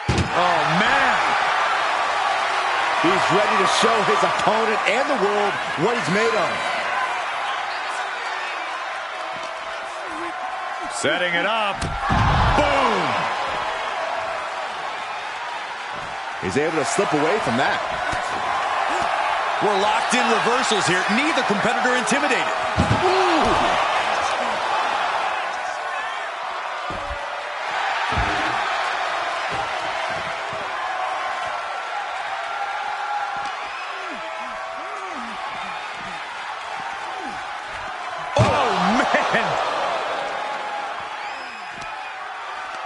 Oh, man! He's ready to show his opponent and the world what he's made of. Setting it up. Boom! He's able to slip away from that. We're locked in reversals here. Neither competitor intimidated. Ooh.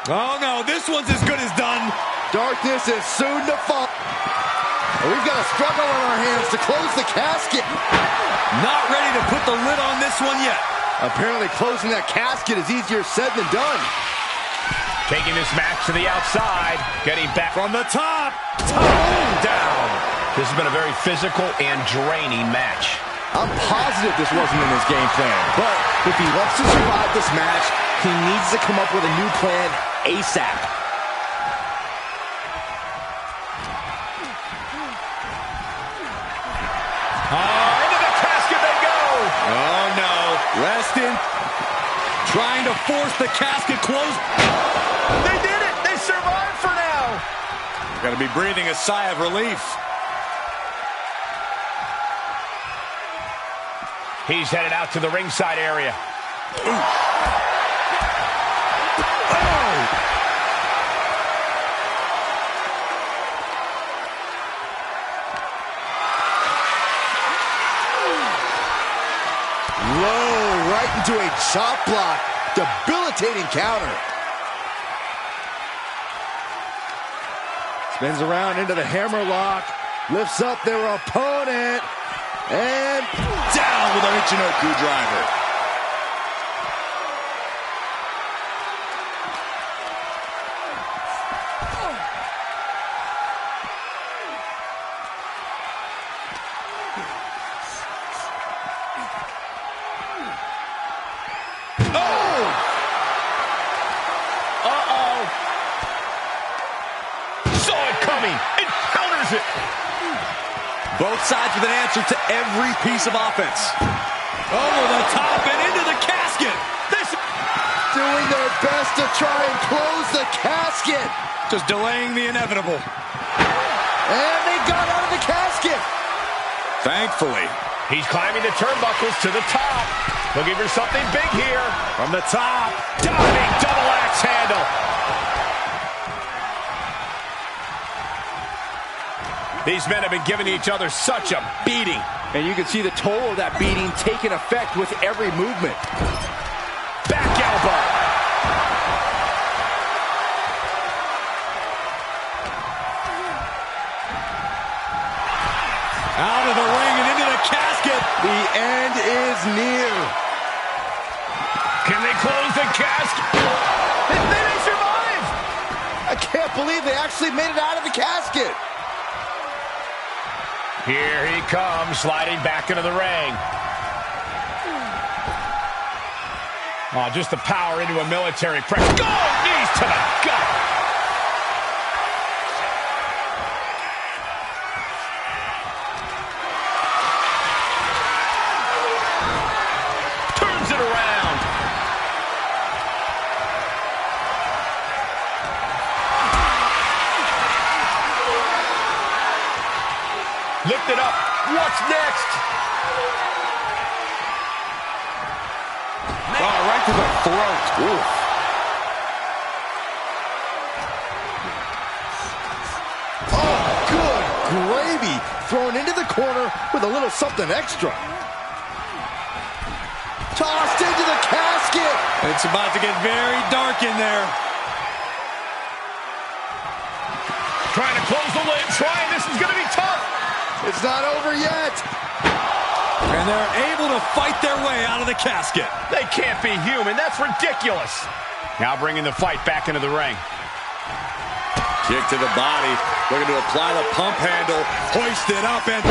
Oh, no, this one's as good as done. Darkness is soon to fall. And we've got a struggle on our hands to close the casket. Not ready to put the lid on this one yet. Apparently closing that casket is easier said than done. Taking this match to the outside. Getting back From the top. Down. This has been a very physical and draining match. I'm positive this wasn't in his game plan. But if he wants to survive this match, he needs to come up with a new plan ASAP. Into the casket they go. Oh, no. Resting. Trying to force the casket closed. They did it. They survived for now. Got to be breathing a sigh of relief. He's headed out to the ringside area. Low, right into a chop block. Debilitating counter. Spins around into the hammer lock. Lifts up their opponent. And Down with a Michinoku driver. Both sides with an answer to every piece of offense. Over the top and into the casket. This doing their best to try and close the casket. Just delaying the inevitable. And they got out of the casket. Thankfully. He's climbing the turnbuckles to the top. Looking for something big here. From the top. Diving double axe handle. These men have been giving each other such a beating. And you can see the toll of that beating taking effect with every movement. Back elbow. Out of the ring and into the casket. The end is near. Can they close the casket? They may survive. I can't believe they actually made it out of the casket. Here he comes, sliding back into the ring. Oh, just the power into a military press. Go! Knees to the gut. Turns it around. Lift it up. What's next? Oh, right to the throat. Ooh. Oh, good gravy. Thrown into the corner with a little something extra. Tossed into the casket. It's about to get very dark in there. Trying to close the lid. Trying. This is going to be tough. It's not over yet. And they're able to fight their way out of the casket. They can't be human. That's ridiculous. Now bringing the fight back into the ring. Kick to the body. Looking to apply the pump handle. Hoist it up and...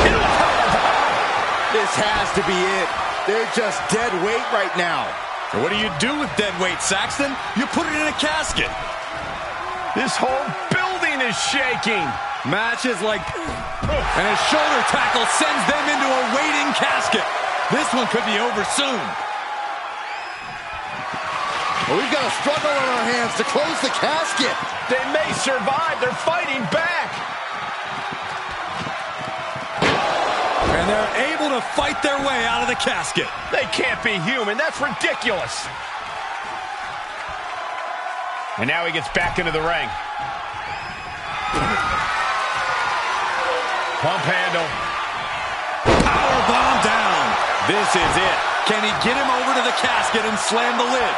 This has to be it. They're just dead weight right now. And what do you do with dead weight, Saxton? You put it in a casket. This whole building is shaking. Matches like... And a shoulder tackle sends them into a waiting casket. This one could be over soon. Well, we've got a struggle on our hands to close the casket. They may survive. They're fighting back. And they're able to fight their way out of the casket. They can't be human. That's ridiculous. And now he gets back into the ring. Pump handle. Powerbomb down. This is it. Can he get him over to the casket and slam the lid?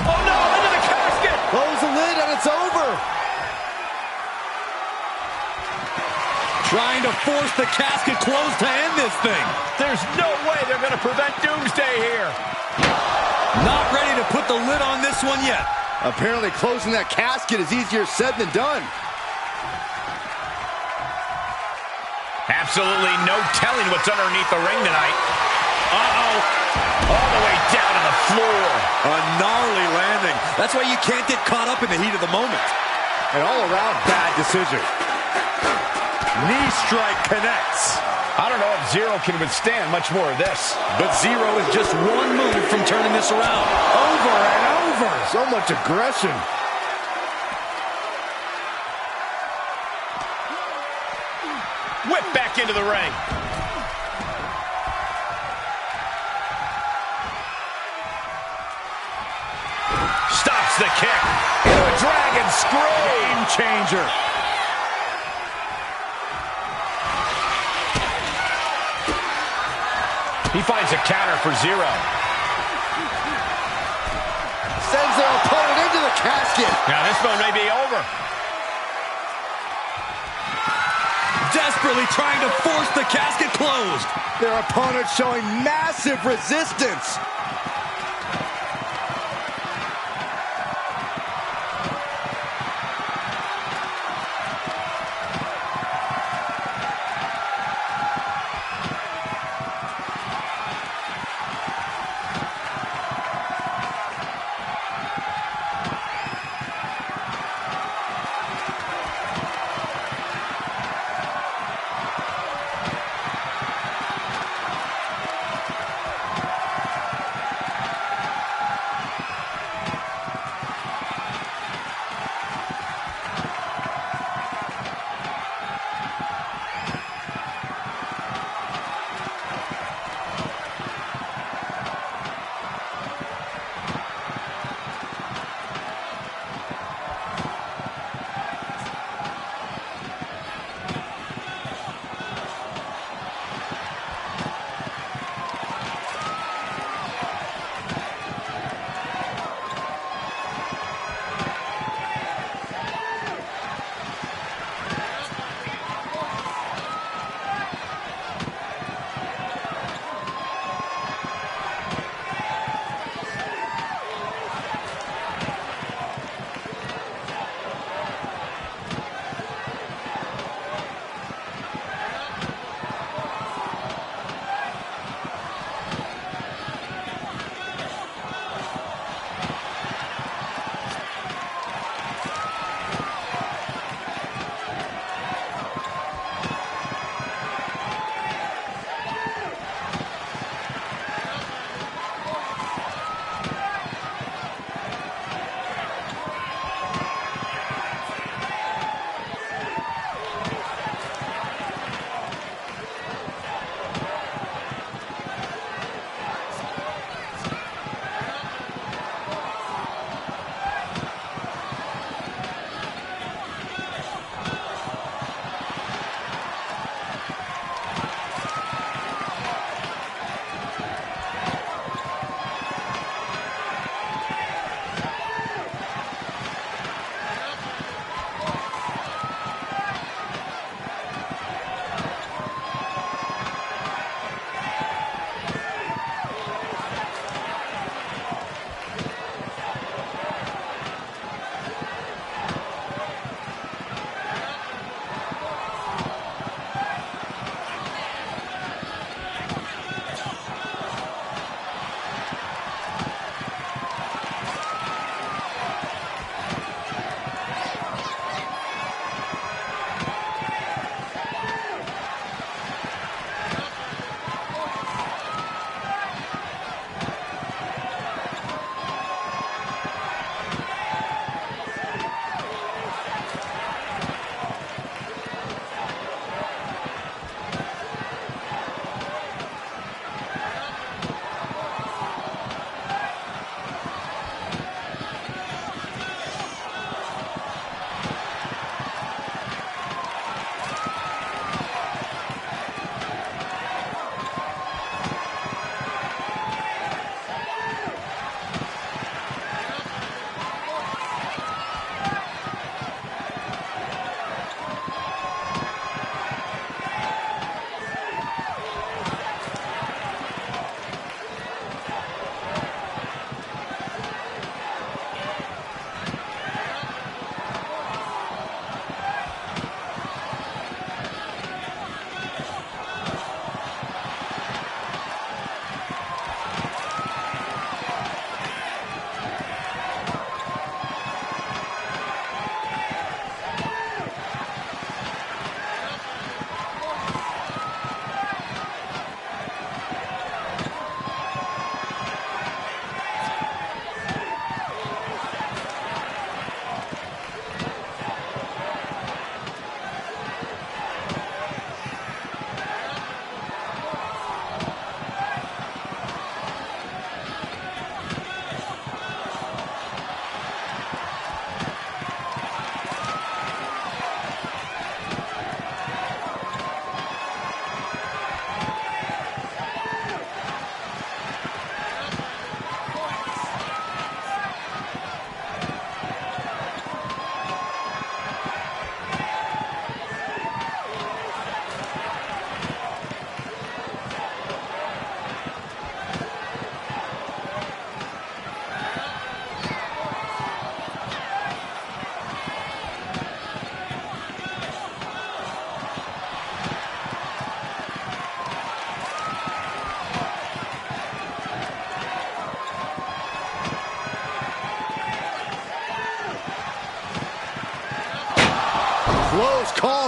Oh no, into the casket. Close the lid and it's over. Trying to force the casket closed to end this thing. There's no way they're going to prevent doomsday here. Not ready to put the lid on this one yet. Apparently closing that casket is easier said than done. Absolutely no telling what's underneath the ring tonight. Uh-oh. All the way down to the floor. A gnarly landing. That's why you can't get caught up in the heat of the moment. An all-around bad decision. Knee strike connects. I don't know if Zero can withstand much more of this. But Zero is just one move from turning this around. Over and over. So much aggression. whipped back into the ring. Stops the kick. Into a dragon screw. Game changer. He finds a counter for 0. Sends their opponent into the casket. Now this one may be over. Desperately trying to force the casket closed. Their opponent showing massive resistance.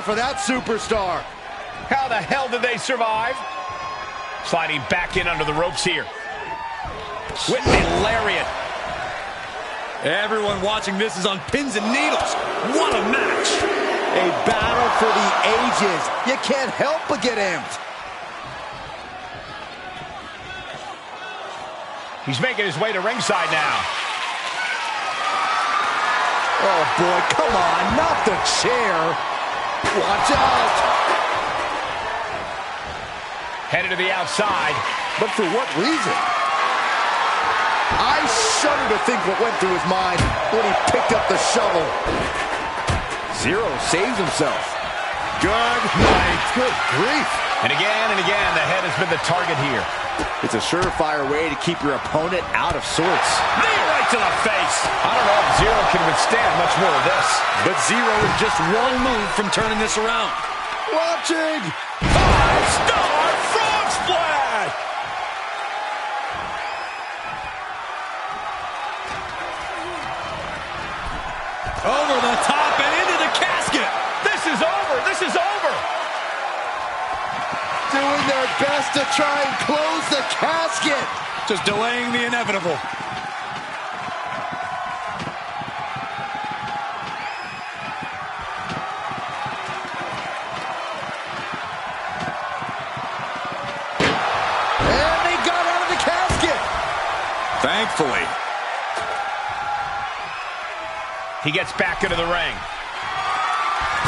well for that superstar. How the hell did they survive? Sliding back in under the ropes here. With a lariat. Everyone watching this is on pins and needles. What a match. A battle for the ages. You can't help but get amped. He's making his way to ringside now. Oh boy, come on, not the chair. Watch out. Headed to the outside. But for what reason? I shudder to think what went through his mind when he picked up the shovel. Zero saves himself. Good night. Good grief. And again, the head has been the target here. It's a surefire way to keep your opponent out of sorts. Knee right to the face. I don't know if Zero can withstand much more of this. But Zero is just one move from turning this around. Watching. 5-star frog splash. Over the top and into the casket. This is over. This is over. Doing their best to try and close the casket. Just delaying the inevitable. And they got out of the casket. Thankfully. He gets back into the ring.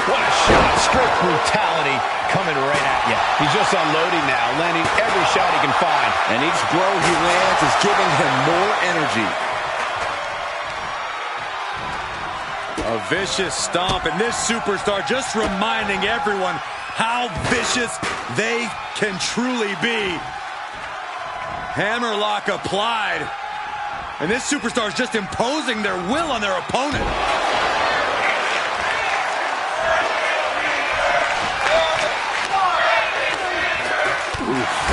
What a shot. Straight brutality coming right at you. He's just unloading now, landing every shot he can find. And each blow he lands is giving him more energy. A vicious stomp, and this superstar just reminding everyone how vicious they can truly be. Hammerlock applied. And this superstar is just imposing their will on their opponent.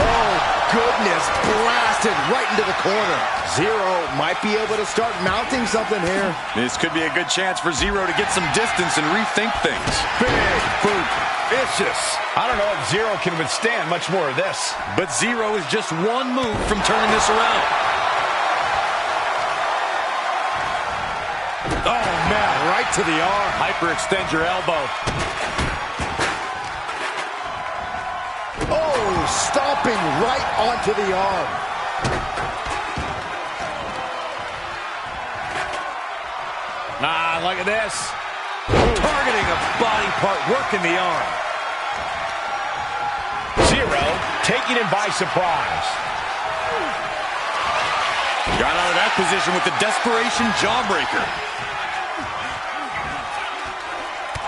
Oh, goodness, blasted right into the corner. Zero might be able to start mounting something here. This could be a good chance for Zero to get some distance and rethink things. Big boot, vicious. I don't know if Zero can withstand much more of this. But Zero is just one move from turning this around. Oh, man, right to the arm. Hyperextend your elbow. Oh, stomping right onto the arm. Ah, look at this. Targeting a body part, working the arm. Zero taking him by surprise. Got out of that position with the desperation jawbreaker.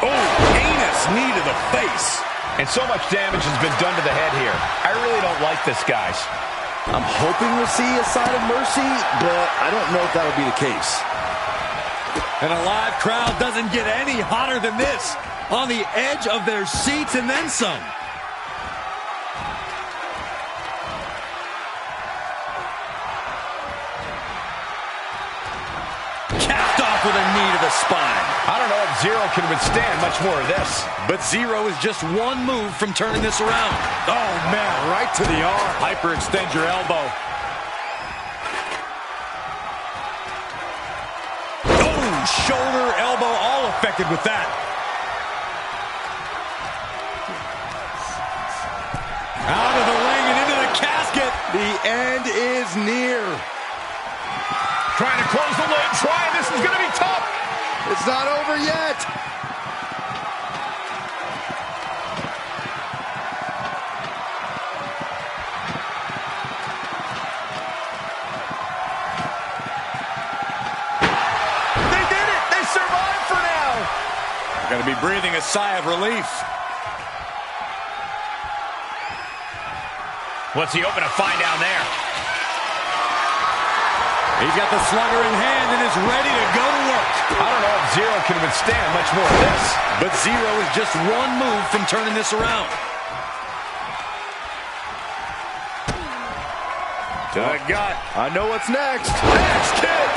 Oh, heinous knee to the face. And so much damage has been done to the head here. I really don't like this, guys. I'm hoping we'll see a sign of mercy, but I don't know if that'll be the case. And a live crowd doesn't get any hotter than this. On the edge of their seats and then some. Capped off with a knee to the spine. I don't know if Zero can withstand much more of this. But Zero is just one move from turning this around. Oh, man, right to the arm. Hyperextend your elbow. Oh, shoulder, elbow, all affected with that. Out of the ring and into the casket. The end is near. Trying to close the lid. This is going to be tough. It's not over yet. They did it. They survived for now. Got to be breathing a sigh of relief. What's he hoping to find down there? He's got the slugger in hand and is ready to go to work. I don't know if Zero can withstand much more of this. But Zero is just one move from turning this around. To the gut. I know what's next. Axe kick.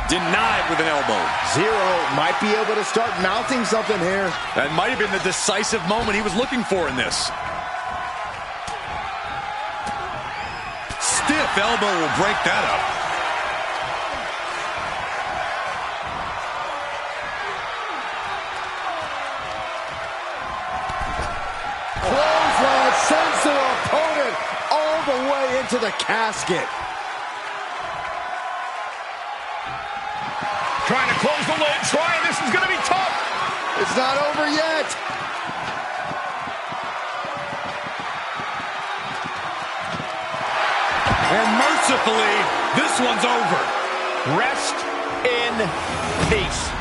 Denied with an elbow. Zero might be able to start mounting something here. That might have been the decisive moment he was looking for in this. Stiff elbow will break that up. Clothesline sends their opponent all the way into the casket. Trying to close the lid, this is going to be tough. It's not over yet. And mercifully, this one's over. Rest in peace.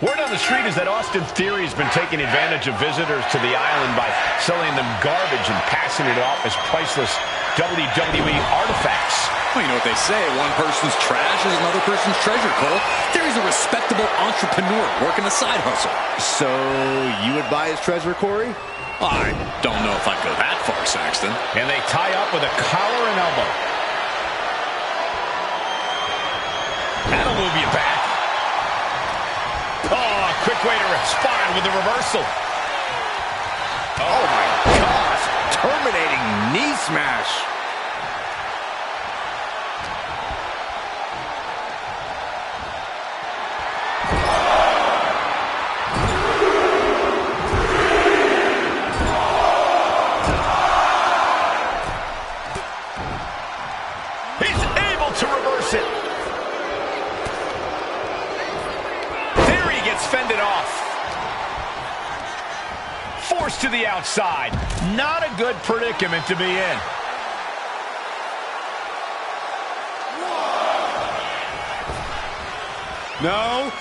Word on the street is that Austin Theory has been taking advantage of visitors to the island by selling them garbage and passing it off as priceless WWE artifacts. Well, you know what they say, one person's trash is another person's treasure, Cole. Theory's a respectable entrepreneur working a side hustle. So you would buy his treasure, Corey? I don't know if I'd go that far, Saxton. And they tie up with a collar and elbow. That'll move you back. Oh, quick way to respond with the reversal. Oh my gosh, terminating knee smash. He's able to reverse it. Gets fended off. Forced to the outside. Not a good predicament to be in. No.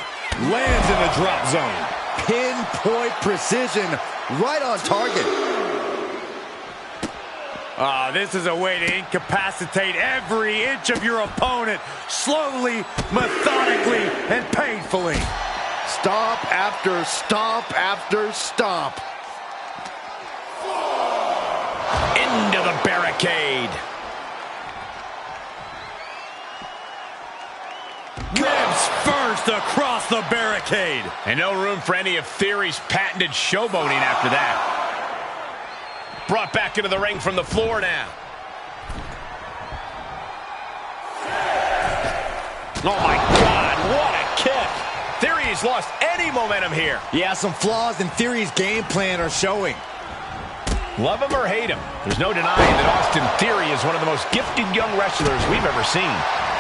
Lands in the drop zone. Pinpoint precision. Right on target. This is a way to incapacitate every inch of your opponent. Slowly, methodically, and painfully. Stomp after stomp after stomp. Into the barricade. Ribs first across the barricade. And no room for any of Theory's patented showboating after that. Brought back into the ring from the floor now. Oh my God, what a kick. Theory's lost any momentum here. Yeah, some flaws in Theory's game plan are showing. Love him or hate him, there's no denying that Austin Theory is one of the most gifted young wrestlers we've ever seen.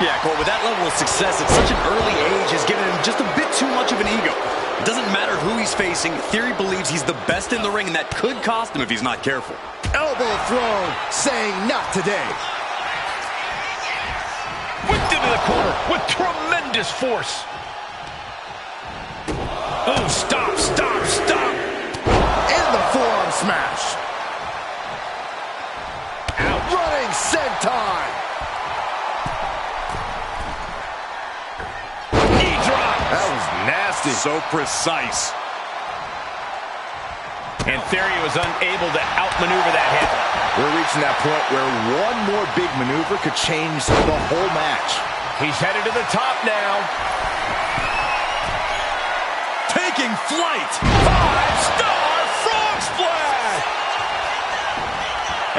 Yeah, Cole, with that level of success at such an early age has given him just a bit too much of an ego. It doesn't matter who he's facing, Theory believes he's the best in the ring, and that could cost him if he's not careful. Elbow thrown, saying not today. Whipped into the corner with tremendous force. Oh, stop, stop, stop. In the forearm smash. Ouch. Running senton. Knee drop. That was nasty. So precise. And Theory was unable to outmaneuver that hit. We're reaching that point where one more big maneuver could change the whole match. He's headed to the top now. Taking flight. 5-star frog splash.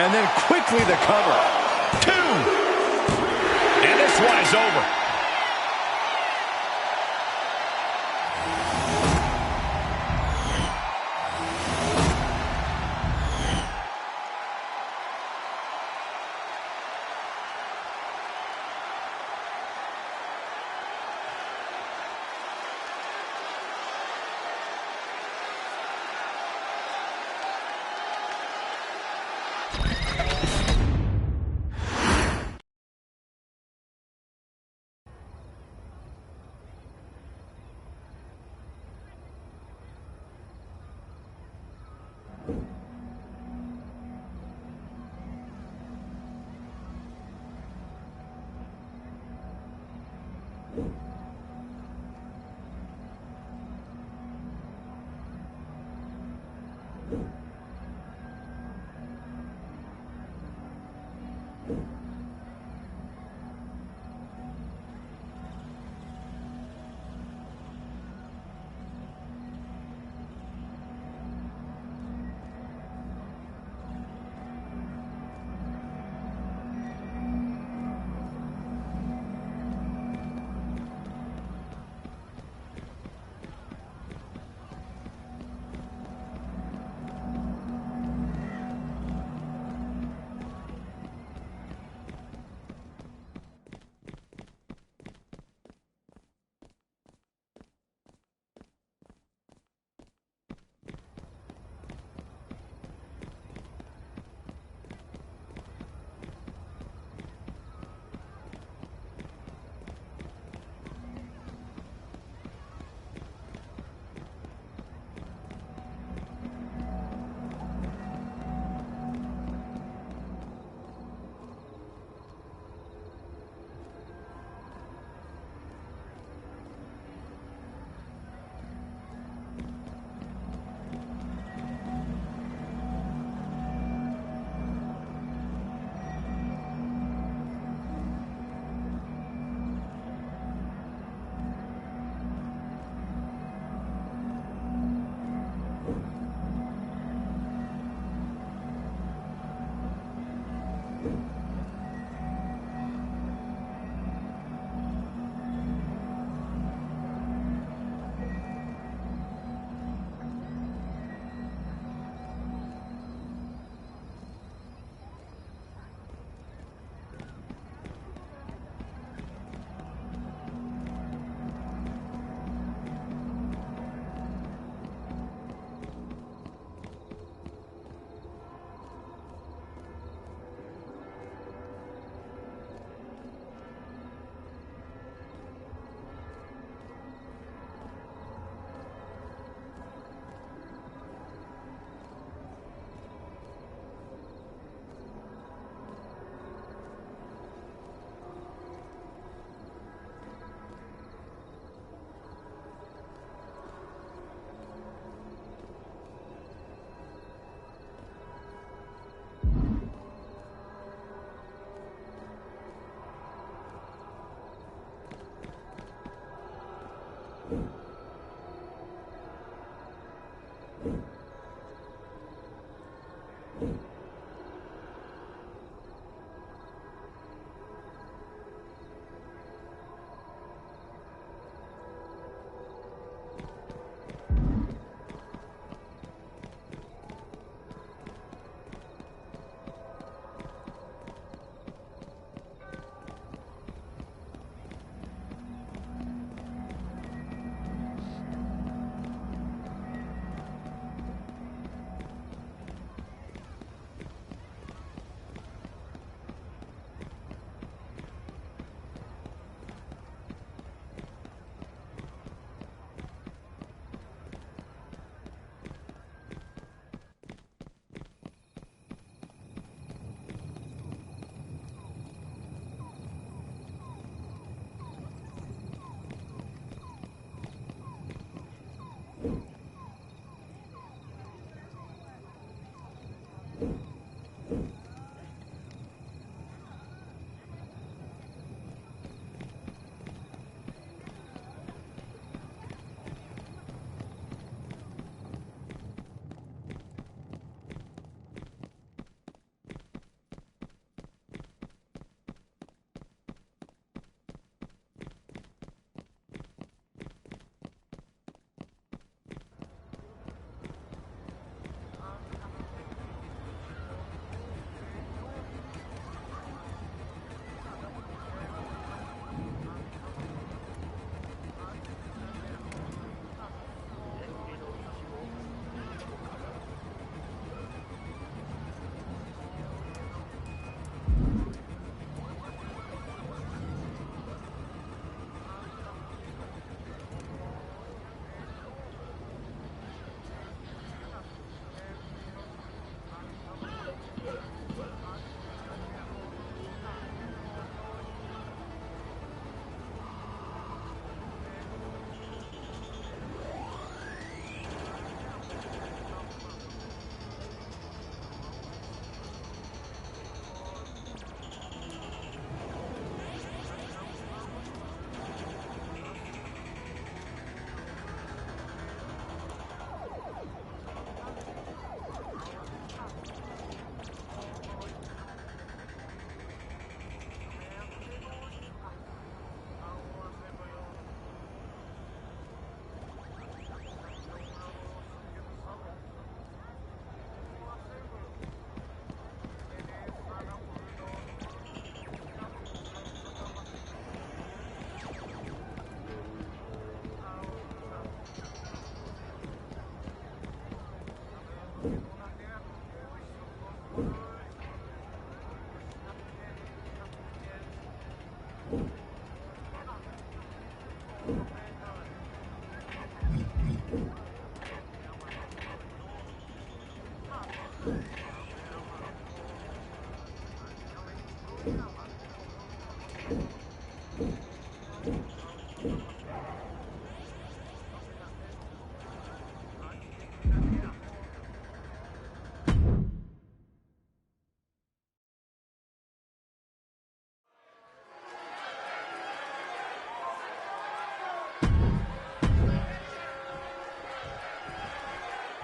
And then quickly the cover. 2. And this one is over.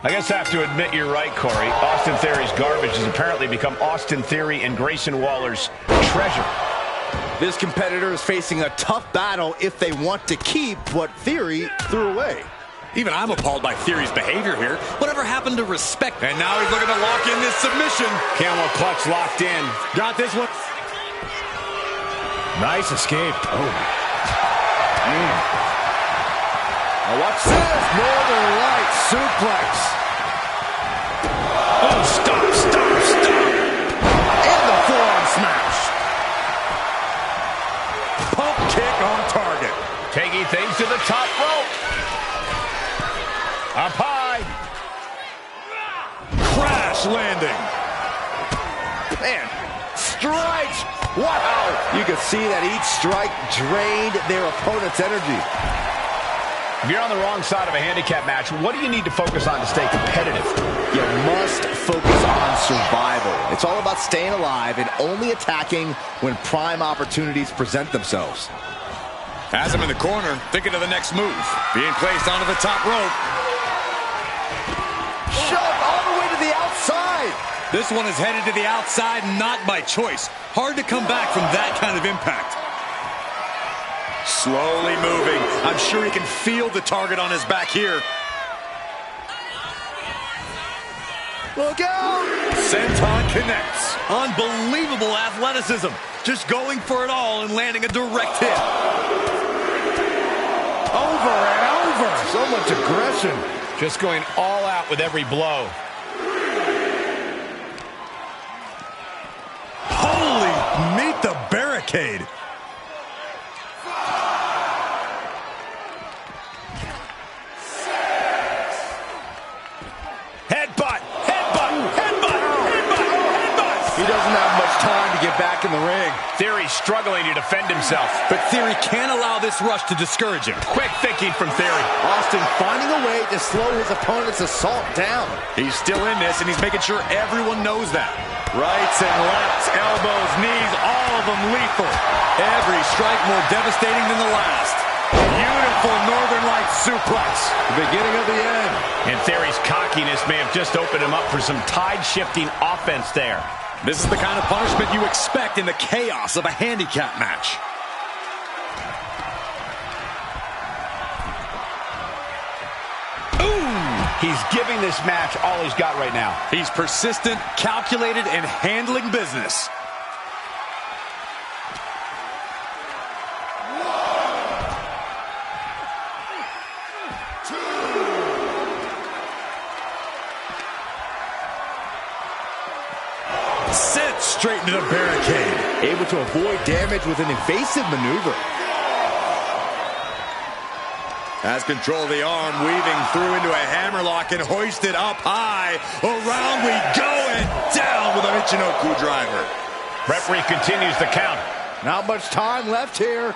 I guess I have to admit you're right, Corey. Austin Theory's garbage has apparently become Austin Theory and Grayson Waller's treasure. This competitor is facing a tough battle if they want to keep what Theory threw away. Even I'm appalled by Theory's behavior here. Whatever happened to respect? And now he's looking to lock in this submission. Camel clutch locked in. Got this one. Nice escape. Oh. Now watch this. Northern Light suplex. Oh, stop. And the forearm smash. Pump kick on target. Taking things to the top rope. Up high. Crash landing. Man, strikes. Wow. You can see that each strike drained their opponent's energy. If you're on the wrong side of a handicap match, what do you need to focus on to stay competitive? You must focus on survival. It's all about staying alive and only attacking when prime opportunities present themselves. Has him in the corner, thinking of the next move. Being placed onto the top rope. Shoved all the way to the outside. This one is headed to the outside, not by choice. Hard to come back from that kind of impact. Slowly moving. I'm sure he can feel the target on his back here. Look out! Senton connects. Unbelievable athleticism. Just going for it all and landing a direct hit. Over and over. So much aggression. Just going all out with every blow. Holy, meet the barricade. Get back in the ring. Theory's struggling to defend himself. But Theory can't allow this rush to discourage him. Quick thinking from Theory. Austin finding a way to slow his opponent's assault down. He's still in this, and he's making sure everyone knows that. Rights and lefts, elbows, knees, all of them lethal. Every strike more devastating than the last. Beautiful Northern Lights suplex. The beginning of the end. And Theory's cockiness may have just opened him up for some tide-shifting offense there. This is the kind of punishment you expect in the chaos of a handicap match. Ooh! He's giving this match all he's got right now. He's persistent, calculated, and handling business. Sent straight into the barricade. Able to avoid damage with an evasive maneuver. Has control of the arm, weaving through into a hammerlock and hoisted up high. Around we go and down with a Michinoku driver. Referee continues the count. Not much time left here.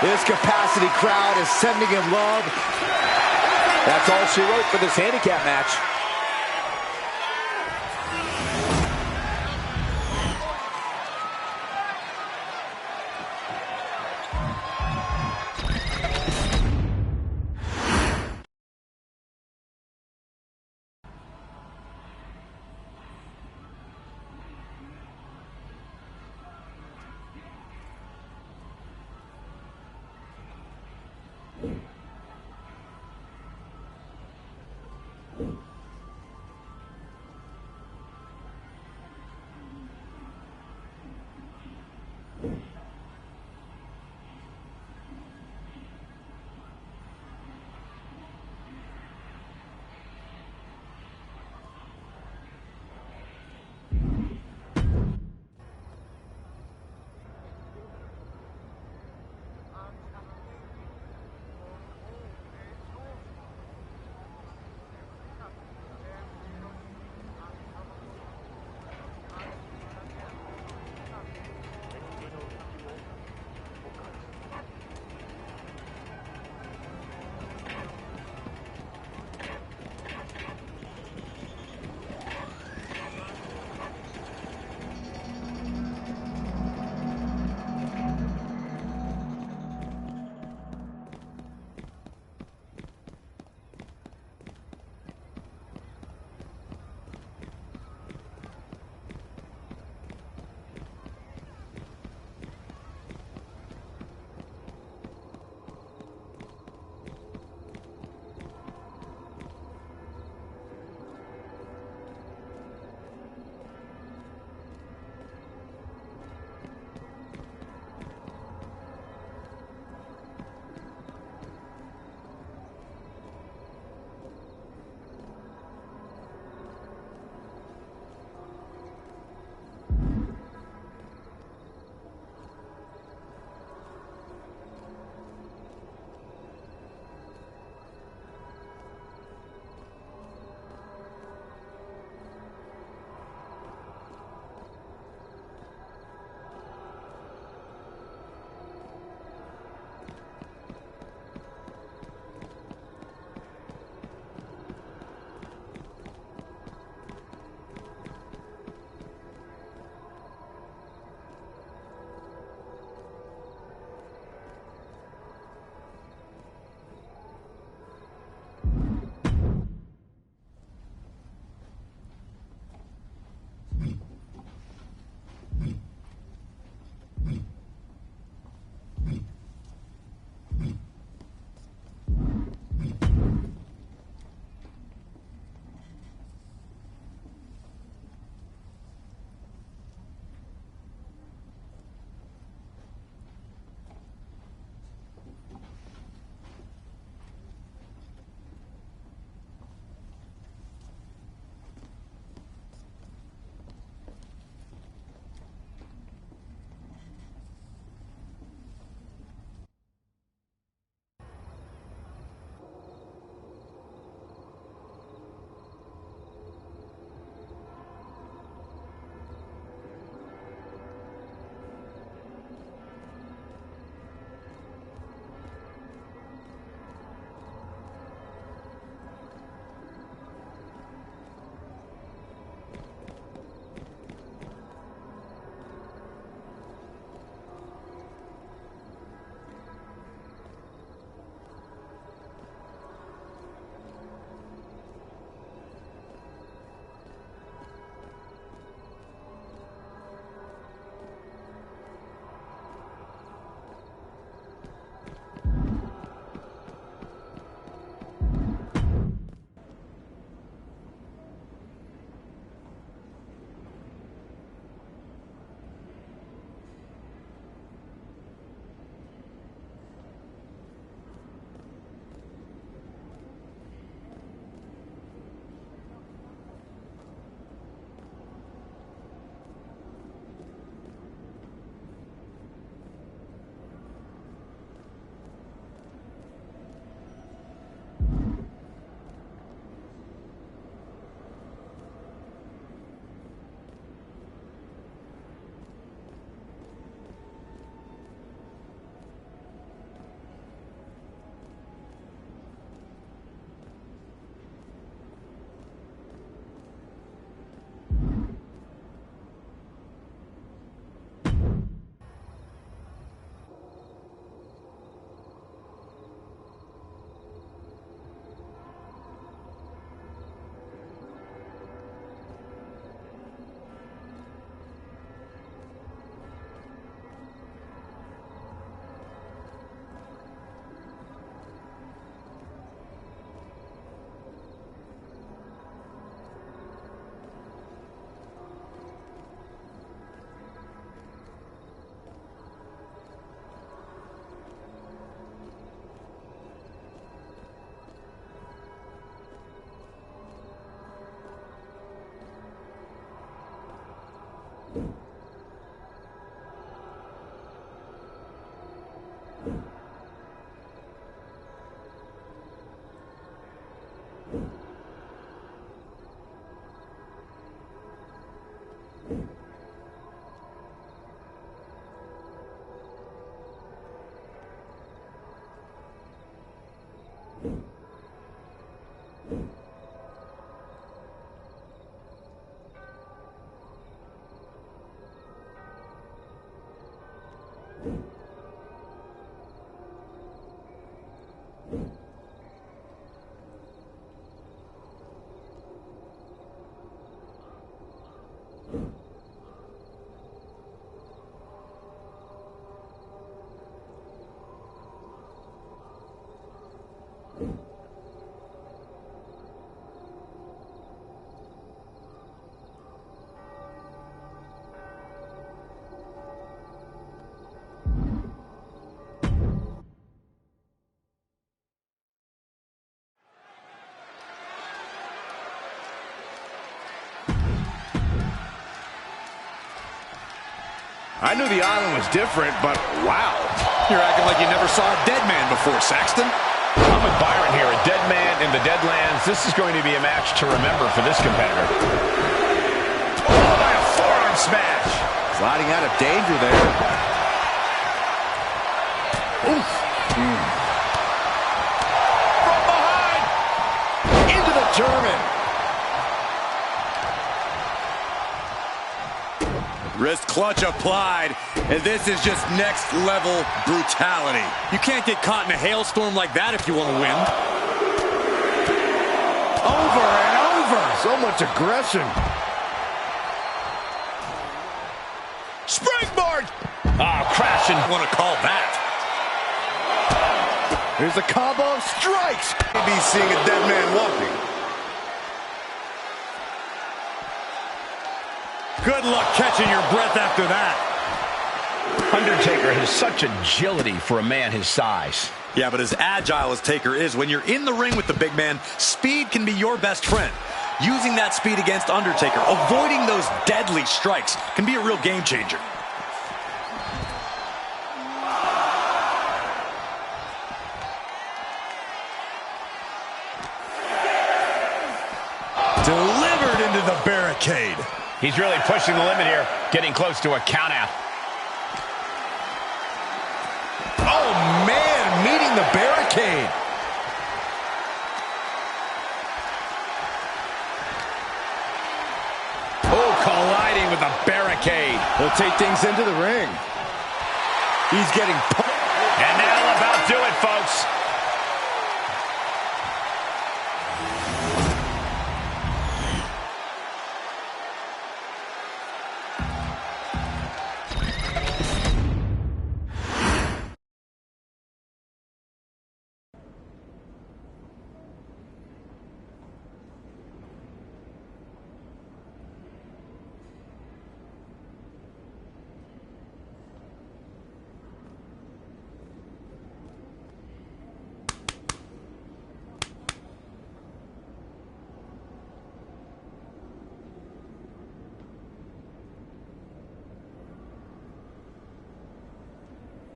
This capacity crowd is sending him love. That's all she wrote for this handicap match. I knew the island was different, but wow. You're acting like you never saw a dead man before, Saxton. I'm with Byron here. A dead man in the Deadlands. This is going to be a match to remember for this competitor. Oh, by a forearm smash. Sliding out of danger there. Oof. From behind. Into the German. Wrist clutch applied, and this is just next level brutality. You can't get caught in a hailstorm like that if you want to win. Over and over. So much aggression. Springboard. Crashing. I want to call that. Here's a combo of strikes. Maybe seeing a dead man walking. Good luck catching your breath after that. Undertaker has such agility for a man his size. Yeah, but as agile as Taker is, when you're in the ring with the big man, speed can be your best friend. Using that speed against Undertaker, avoiding those deadly strikes, can be a real game changer. Delivered into the barricade. He's really pushing the limit here, getting close to a count out. Oh, man, meeting the barricade. Oh, colliding with the barricade. He'll take things into the ring. He's getting... And that'll about do it, folks.